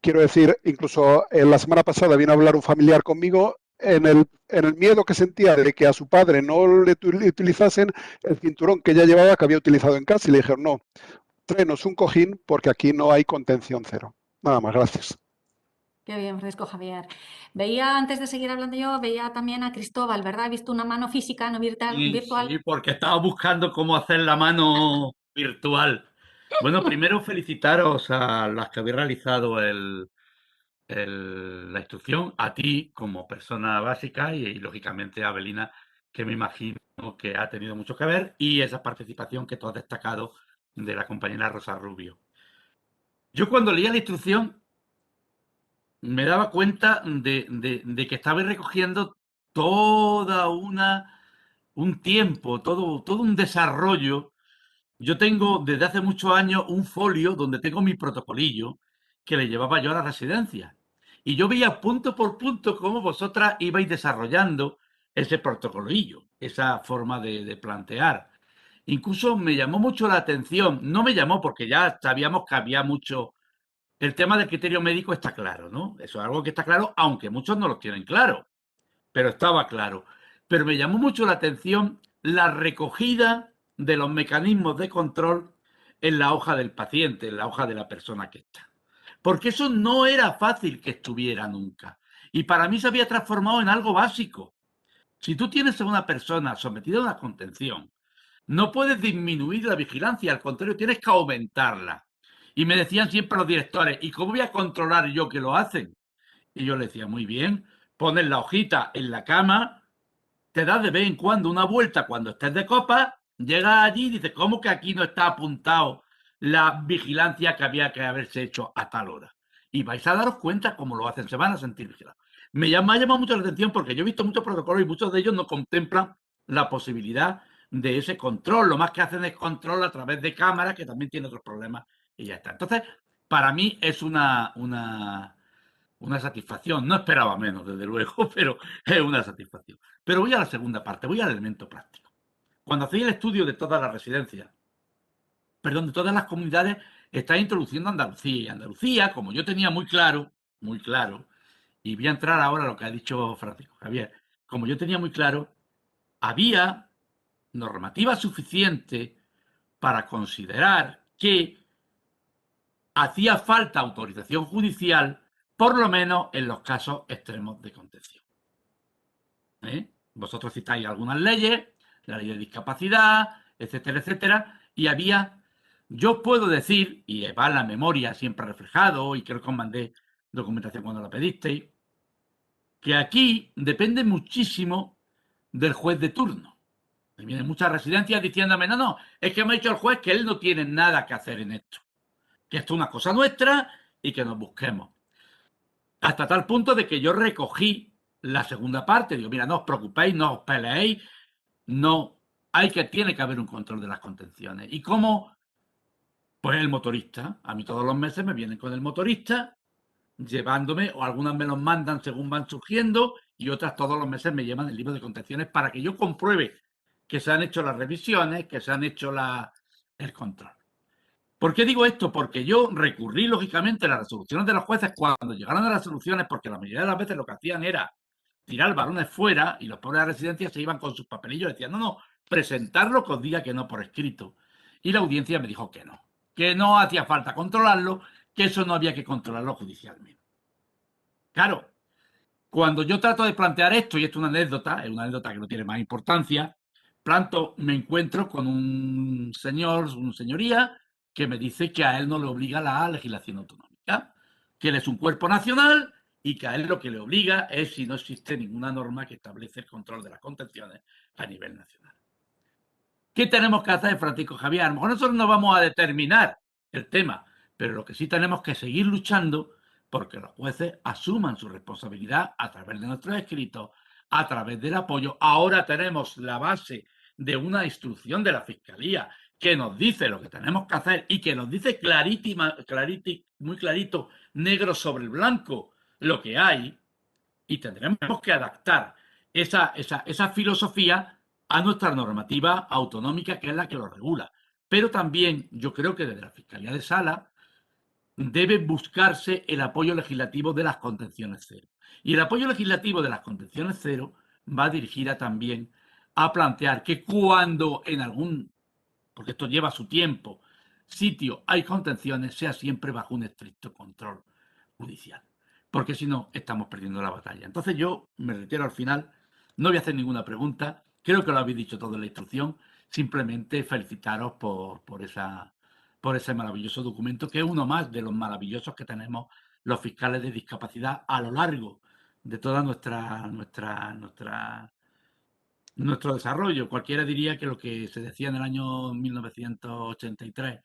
Quiero decir, incluso la semana pasada vino a hablar un familiar conmigo en el miedo que sentía de que a su padre no le utilizasen el cinturón que ya llevaba, que había utilizado en casa, y le dijeron, no, tráenos un cojín porque aquí no hay contención cero. Nada más, gracias. Qué bien, Francisco Javier. Veía, antes de seguir hablando yo, veía también a Cristóbal, ¿verdad? He visto una mano física, no virtual. Sí, porque estaba buscando cómo hacer la mano virtual. Bueno, primero felicitaros a las que habéis realizado la instrucción, a ti como persona básica y lógicamente a Belina, que me imagino que ha tenido mucho que ver, y esa participación que tú has destacado de la compañera Rosa Rubio. Yo cuando leía la instrucción me daba cuenta de que estabais recogiendo toda un tiempo, todo un desarrollo. Yo tengo desde hace muchos años un folio donde tengo mi protocolillo que le llevaba yo a la residencia. Y yo veía punto por punto cómo vosotras ibais desarrollando ese protocolillo, esa forma de plantear. Incluso me llamó mucho la atención, no me llamó porque ya sabíamos que había mucho. El tema del criterio médico está claro, ¿no? Eso es algo que está claro, aunque muchos no lo tienen claro, pero estaba claro. Pero me llamó mucho la atención la recogida de los mecanismos de control en la hoja del paciente, en la hoja de la persona que está. Porque eso no era fácil que estuviera nunca. Y para mí se había transformado en algo básico. Si tú tienes a una persona sometida a una contención, no puedes disminuir la vigilancia, al contrario, tienes que aumentarla. Y me decían siempre los directores, ¿y cómo voy a controlar yo que lo hacen? Y yo le decía, muy bien, pones la hojita en la cama, te das de vez en cuando una vuelta cuando estés de copa, llegas allí y dices, ¿cómo que aquí no está apuntado la vigilancia que había que haberse hecho a tal hora? Y vais a daros cuenta cómo lo hacen, se van a sentir vigilados. Me ha llamado mucho la atención porque yo he visto muchos protocolos y muchos de ellos no contemplan la posibilidad de ese control. Lo más que hacen es control a través de cámaras, que también tiene otros problemas, y ya está. Entonces, para mí es una satisfacción. No esperaba menos, desde luego, pero es una satisfacción. Pero voy a la segunda parte, voy al elemento práctico. Cuando hacéis el estudio de todas las residencias, perdón, de todas las comunidades, está introduciendo Andalucía. Y Andalucía, como yo tenía muy claro, y voy a entrar ahora a lo que ha dicho Francisco Javier, como yo tenía muy claro, había normativa suficiente para considerar que hacía falta autorización judicial, por lo menos en los casos extremos de contención. Vosotros citáis algunas leyes, la ley de discapacidad, etcétera, etcétera, y había, yo puedo decir, y va en la memoria siempre reflejado, y creo que os mandé documentación cuando la pedisteis, que aquí depende muchísimo del juez de turno. Me vienen muchas residencias diciéndome, no, es que me ha dicho el juez que él no tiene nada que hacer en esto, que esto es una cosa nuestra y que nos busquemos. Hasta tal punto de que yo recogí la segunda parte. Digo, mira, no os preocupéis, no os peleéis, no, tiene que haber un control de las contenciones. ¿Y cómo? Pues el motorista. A mí todos los meses me vienen con el motorista, llevándome, o algunas me los mandan según van surgiendo, y otras todos los meses me llevan el libro de contenciones para que yo compruebe que se han hecho las revisiones, que se han hecho el control. ¿Por qué digo esto? Porque yo recurrí, lógicamente, a las resoluciones de los jueces cuando llegaron a las resoluciones, porque la mayoría de las veces lo que hacían era tirar balones fuera y los pobres de la residencia se iban con sus papelillos y decían, no, presentarlo que os diga que no por escrito. Y la audiencia me dijo que no hacía falta controlarlo, que eso no había que controlarlo judicialmente. Claro, cuando yo trato de plantear esto, y esto es una anécdota que no tiene más importancia, me encuentro con un señoría, que me dice que a él no le obliga la legislación autonómica, que él es un cuerpo nacional y que a él lo que le obliga es si no existe ninguna norma que establece el control de las contenciones a nivel nacional. ¿Qué tenemos que hacer, Francisco Javier? A lo mejor nosotros no vamos a determinar el tema, pero lo que sí tenemos que seguir luchando porque los jueces asuman su responsabilidad a través de nuestros escritos, a través del apoyo. Ahora tenemos la base de una instrucción de la Fiscalía que nos dice lo que tenemos que hacer y que nos dice muy clarito, negro sobre blanco, lo que hay, y tendremos que adaptar esa filosofía a nuestra normativa autonómica, que es la que lo regula. Pero también yo creo que desde la Fiscalía de Sala debe buscarse el apoyo legislativo de las contenciones cero. Y el apoyo legislativo de las contenciones cero va dirigida también a plantear que cuando en algún, porque esto lleva su tiempo, sitio hay contenciones, sea siempre bajo un estricto control judicial. Porque si no, estamos perdiendo la batalla. Entonces yo me retiro al final, no voy a hacer ninguna pregunta, creo que lo habéis dicho todo en la instrucción, simplemente felicitaros por ese maravilloso documento, que es uno más de los maravillosos que tenemos los fiscales de discapacidad a lo largo de toda nuestro desarrollo. Cualquiera diría que lo que se decía en el año 1983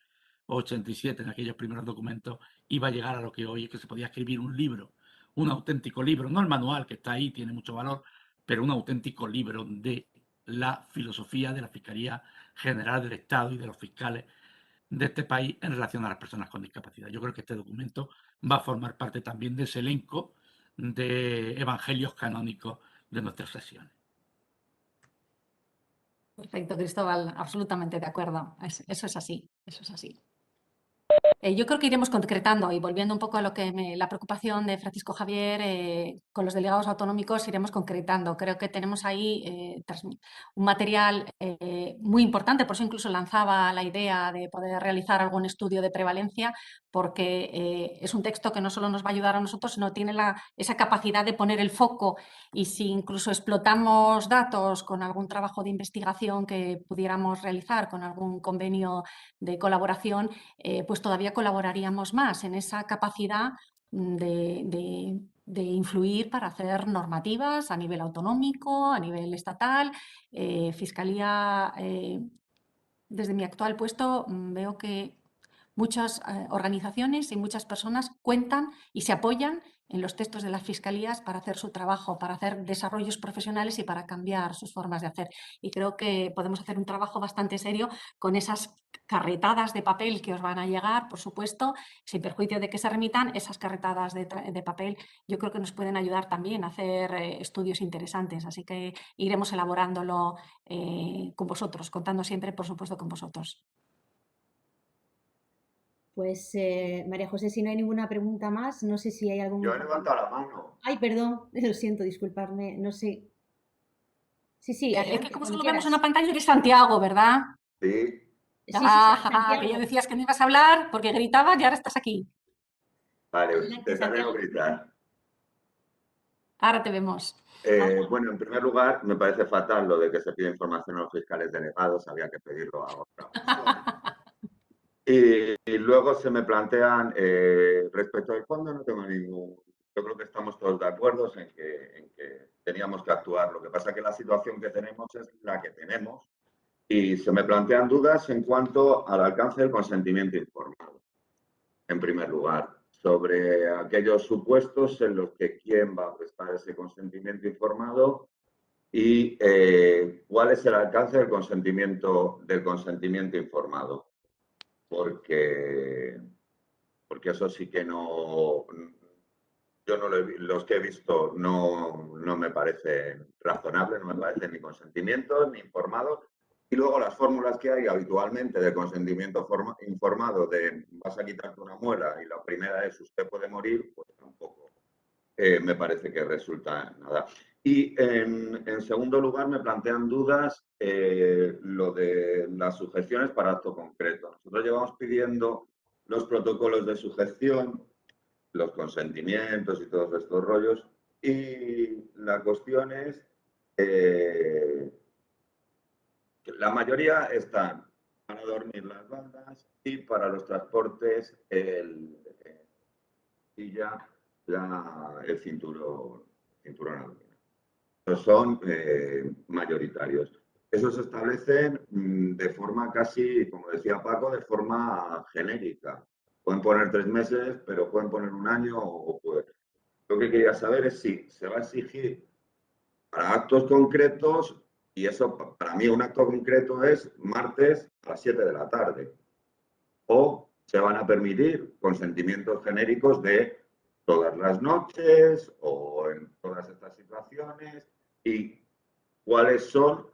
o 87, en aquellos primeros documentos, iba a llegar a lo que hoy es, que se podía escribir un libro, un auténtico libro, no el manual que está ahí, tiene mucho valor, pero un auténtico libro de la filosofía de la Fiscalía General del Estado y de los fiscales de este país en relación a las personas con discapacidad. Yo creo que este documento va a formar parte también de ese elenco de evangelios canónicos de nuestras sesiones. Perfecto, Cristóbal, absolutamente de acuerdo. Eso es así, eso es así. Yo creo que iremos concretando y volviendo un poco a lo que la preocupación de Francisco Javier con los delegados autonómicos, iremos concretando. Creo que tenemos ahí un material muy importante, por eso incluso lanzaba la idea de poder realizar algún estudio de prevalencia, porque es un texto que no solo nos va a ayudar a nosotros, sino tiene esa capacidad de poner el foco, y si incluso explotamos datos con algún trabajo de investigación que pudiéramos realizar, con algún convenio de colaboración, pues todavía colaboraríamos más en esa capacidad de influir para hacer normativas a nivel autonómico, a nivel estatal. Fiscalía, desde mi actual puesto, veo que muchas organizaciones y muchas personas cuentan y se apoyan en los textos de las fiscalías para hacer su trabajo, para hacer desarrollos profesionales y para cambiar sus formas de hacer. Y creo que podemos hacer un trabajo bastante serio con esas carretadas de papel que os van a llegar, por supuesto, sin perjuicio de que se remitan. Esas carretadas de papel yo creo que nos pueden ayudar también a hacer estudios interesantes, así que iremos elaborándolo con vosotros, contando siempre, por supuesto, con vosotros. Pues María José, si no hay ninguna pregunta más, no sé si hay algún... Yo he levantado la mano. Ay, perdón, lo siento, disculparme, no sé. Sí, Es adelante, que como cuando solo vemos quieras. una pantalla, eres Santiago, ¿verdad? Sí. Sí, Santiago. Que Santiago. ya decías que no ibas a hablar porque gritabas y ahora estás aquí. Vale, Adelante, intentaré no Santiago. gritar. Ahora te vemos. Bueno, en primer lugar, me parece fatal lo de que se pida información a los fiscales delegados, había que pedirlo a otra persona. Y luego se me plantean, respecto al fondo, no tengo ningún... Yo creo que estamos todos de acuerdo en que teníamos que actuar. Lo que pasa es que la situación que tenemos es la que tenemos y se me plantean dudas en cuanto al alcance del consentimiento informado, en primer lugar, sobre aquellos supuestos en los que quién va a prestar ese consentimiento informado y cuál es el alcance del consentimiento informado. Porque eso sí que no, yo no los que he visto no me parecen razonables, no me parecen ni consentimientos ni informados, Y luego las fórmulas que hay habitualmente de consentimiento informado de vas a quitarte una muela y la primera es usted puede morir, pues tampoco me parece que resulta nada. Y en segundo lugar me plantean dudas lo de las sujeciones para acto concreto. Nosotros llevamos pidiendo los protocolos de sujeción, los consentimientos y todos estos rollos, y la cuestión es la mayoría están para dormir las bandas y para los transportes y ya el cinturón aluminio. Esos son mayoritarios. Esos se establecen de forma casi, como decía Paco, de forma genérica. Pueden poner 3 meses, pero pueden poner 1 año o pueden. Lo que quería saber es si se va a exigir para actos concretos, y eso para mí un acto concreto es martes a las 7 de la tarde, o se van a permitir consentimientos genéricos de todas las noches o en todas estas situaciones, y cuáles son,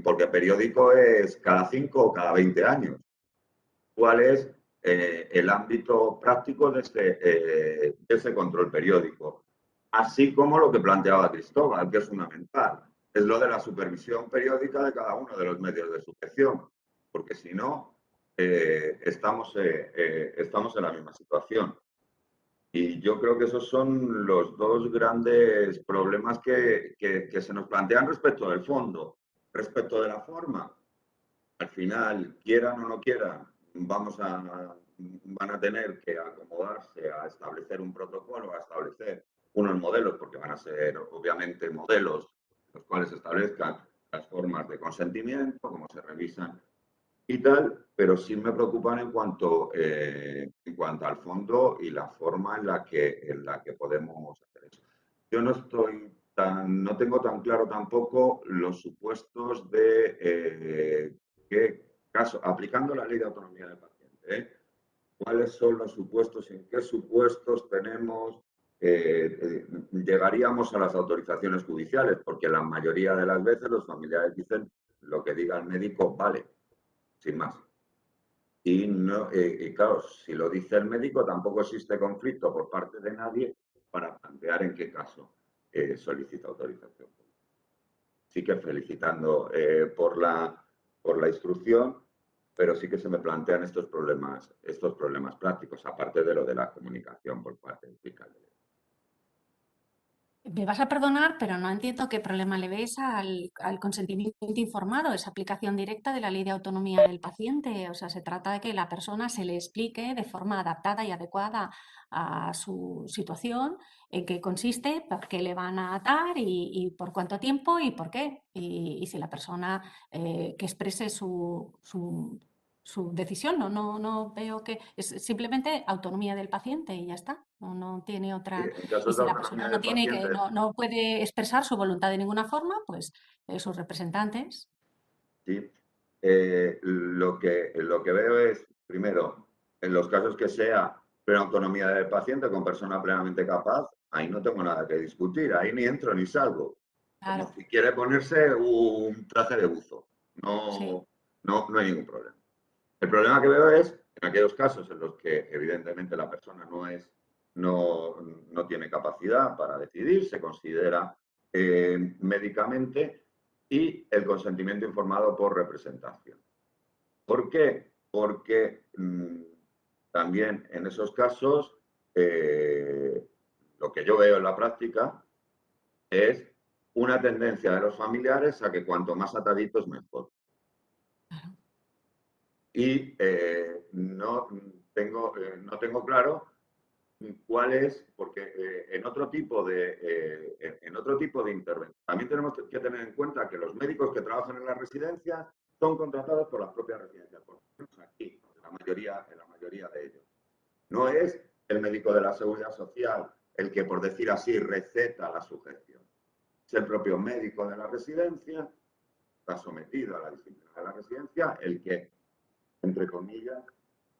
porque periódico es cada 5 o cada 20 años, cuál es el ámbito práctico de ese control periódico. Así como lo que planteaba Cristóbal, que es fundamental, es lo de la supervisión periódica de cada uno de los medios de sujeción, porque si no, estamos en la misma situación. Y yo creo que esos son los dos grandes problemas que se nos plantean respecto del fondo. Respecto de la forma, al final, quieran o no quieran, van a tener que acomodarse a establecer un protocolo, a establecer unos modelos, porque van a ser obviamente modelos los cuales establezcan las formas de consentimiento, cómo se revisan y tal, pero sí me preocupan en cuanto al fondo y la forma en la que podemos hacer eso. Yo no tengo tan claro tampoco los supuestos de qué caso, aplicando la ley de autonomía del paciente, cuáles son los supuestos y en qué supuestos llegaríamos a las autorizaciones judiciales, porque la mayoría de las veces los familiares dicen lo que diga el médico vale, sin más. Y claro, si lo dice el médico, tampoco existe conflicto por parte de nadie para plantear en qué caso solicita autorización. Sí que felicitando por la instrucción, pero sí que se me plantean estos problemas prácticos, aparte de lo de la comunicación por parte del fiscal. Me vas a perdonar, pero no entiendo qué problema le ves al consentimiento informado, esa aplicación directa de la ley de autonomía del paciente. O sea, se trata de que la persona se le explique de forma adaptada y adecuada a su situación, en qué consiste, por qué le van a atar y por cuánto tiempo y por qué. Y si la persona que exprese su decisión, no veo que es simplemente autonomía del paciente y ya está, no tiene otra. Y si la persona no puede expresar su voluntad de ninguna forma, pues sus representantes. Sí, lo que veo es, primero, en los casos que sea plena autonomía del paciente con persona plenamente capaz, ahí no tengo nada que discutir, ahí ni entro ni salgo. Claro. Como si quiere ponerse un traje de buzo, no hay ningún problema. El problema que veo es en aquellos casos en los que evidentemente la persona no tiene capacidad para decidir, se considera médicamente, y el consentimiento informado por representación. ¿Por qué? Porque también en esos casos lo que yo veo en la práctica es una tendencia de los familiares a que cuanto más ataditos mejor. Y no tengo claro cuál es, porque en otro tipo de intervención también tenemos que tener en cuenta que los médicos que trabajan en las residencias son contratados por las propias residencias, por lo menos aquí, en la mayoría de ellos. No es el médico de la Seguridad Social el que, por decir así, receta la sujeción. Es el propio médico de la residencia, está sometido a la disciplina de la residencia, el que, entre comillas,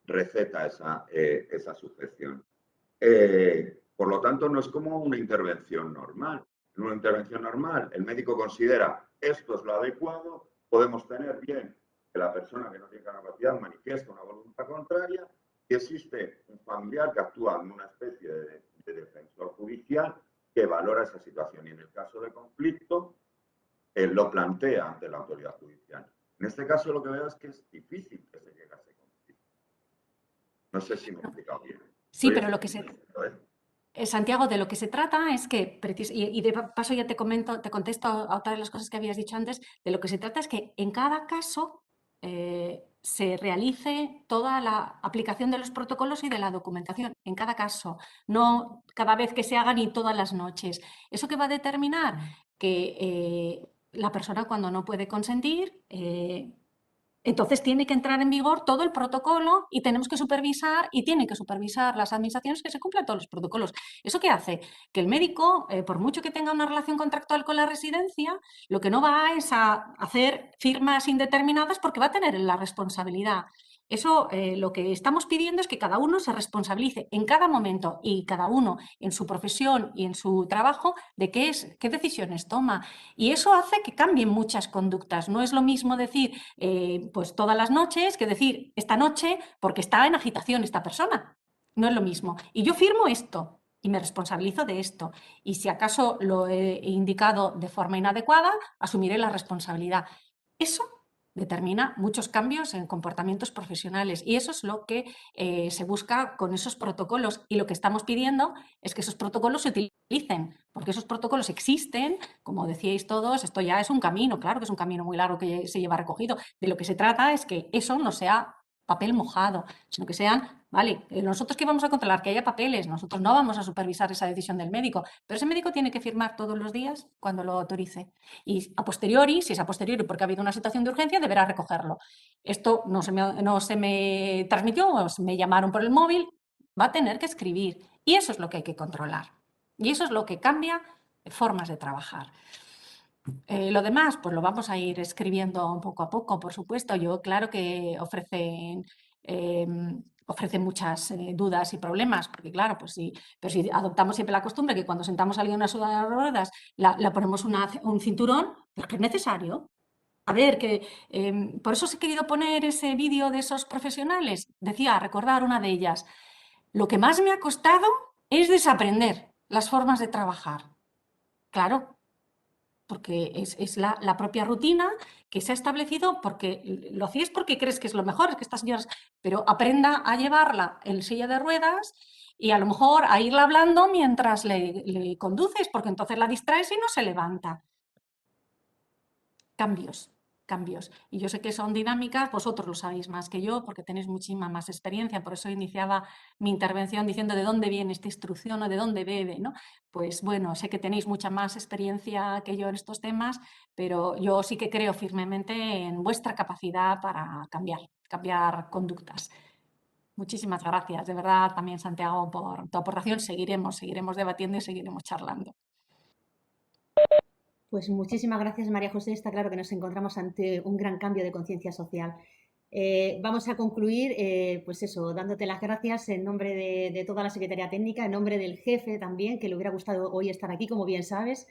receta esa sujeción. Por lo tanto, no es como una intervención normal. En una intervención normal, el médico considera esto es lo adecuado podemos tener bien que la persona que no tiene capacidad manifiesta una voluntad contraria y existe un familiar que actúa en una especie de defensor judicial que valora esa situación y en el caso de conflicto lo plantea ante la autoridad judicial. En este caso lo que veo es que es difícil que se llegue a ese conflicto. No sé si me he explicado bien. Sí, pero lo que Santiago, de lo que se trata es que, y de paso ya te contesto a otra de las cosas que habías dicho antes, de lo que se trata es que en cada caso se realice toda la aplicación de los protocolos y de la documentación, en cada caso, no cada vez que se hagan y todas las noches. ¿Eso qué va a determinar? Que la persona cuando no puede consentir, entonces tiene que entrar en vigor todo el protocolo y tenemos que supervisar y tienen que supervisar las administraciones que se cumplan todos los protocolos. ¿Eso qué hace? Que el médico, por mucho que tenga una relación contractual con la residencia, lo que no va es a hacer firmas indeterminadas porque va a tener la responsabilidad. Eso lo que estamos pidiendo es que cada uno se responsabilice en cada momento y cada uno en su profesión y en su trabajo de qué decisiones toma. Y eso hace que cambien muchas conductas. No es lo mismo decir pues todas las noches que decir esta noche porque está en agitación esta persona. No es lo mismo. Y yo firmo esto y me responsabilizo de esto. Y si acaso lo he indicado de forma inadecuada, asumiré la responsabilidad. Eso determina muchos cambios en comportamientos profesionales y eso es lo que se busca con esos protocolos y lo que estamos pidiendo es que esos protocolos se utilicen, porque esos protocolos existen, como decíais todos, esto ya es un camino, claro que es un camino muy largo que se lleva recogido. De lo que se trata es que eso no sea papel mojado, sino que sean, vale, nosotros que vamos a controlar que haya papeles, nosotros no vamos a supervisar esa decisión del médico, pero ese médico tiene que firmar todos los días cuando lo autorice y a posteriori, si es a posteriori porque ha habido una situación de urgencia, deberá recogerlo. Esto no se me transmitió, me llamaron por el móvil, va a tener que escribir y eso es lo que hay que controlar y eso es lo que cambia formas de trabajar. Lo demás, pues lo vamos a ir escribiendo poco a poco, por supuesto. Yo, claro que ofrecen muchas dudas y problemas, porque claro, pues sí, pero si adoptamos siempre la costumbre que cuando sentamos a alguien en una silla de ruedas la ponemos un cinturón, pues que es necesario. A ver, por eso os he querido poner ese vídeo de esos profesionales. Decía, recordar una de ellas, lo que más me ha costado es desaprender las formas de trabajar. Claro, porque es la propia rutina que se ha establecido porque lo hacías porque crees que es lo mejor, es que estas señoras, pero aprenda a llevarla en silla de ruedas y a lo mejor a irla hablando mientras le conduces, porque entonces la distraes y no se levanta. Cambios. Y yo sé que son dinámicas, vosotros lo sabéis más que yo porque tenéis muchísima más experiencia, por eso iniciaba mi intervención diciendo de dónde viene esta instrucción o de dónde bebe, ¿no? Pues bueno, sé que tenéis mucha más experiencia que yo en estos temas, pero yo sí que creo firmemente en vuestra capacidad para cambiar conductas. Muchísimas gracias, de verdad, también Santiago, por tu aportación. Seguiremos debatiendo y seguiremos charlando. Pues muchísimas gracias, María José. Está claro que nos encontramos ante un gran cambio de conciencia social. Vamos a concluir, pues eso, dándote las gracias en nombre de toda la Secretaría Técnica, en nombre del jefe también, que le hubiera gustado hoy estar aquí, como bien sabes.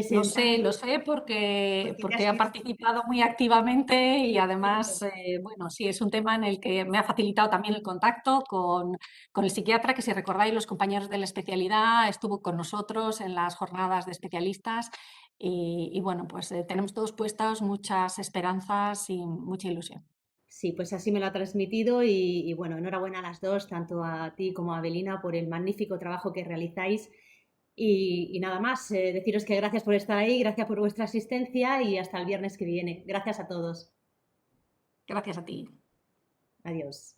Lo sé porque ha participado muy activamente y además, bueno, sí, es un tema en el que me ha facilitado también el contacto con el psiquiatra, que si recordáis, los compañeros de la especialidad estuvo con nosotros en las jornadas de especialistas y bueno, pues tenemos todos puestas muchas esperanzas y mucha ilusión. Sí, pues así me lo ha transmitido y bueno, enhorabuena a las dos, tanto a ti como a Avelina, por el magnífico trabajo que realizáis. Y nada más, deciros que gracias por estar ahí, gracias por vuestra asistencia y hasta el viernes que viene. Gracias a todos. Gracias a ti. Adiós.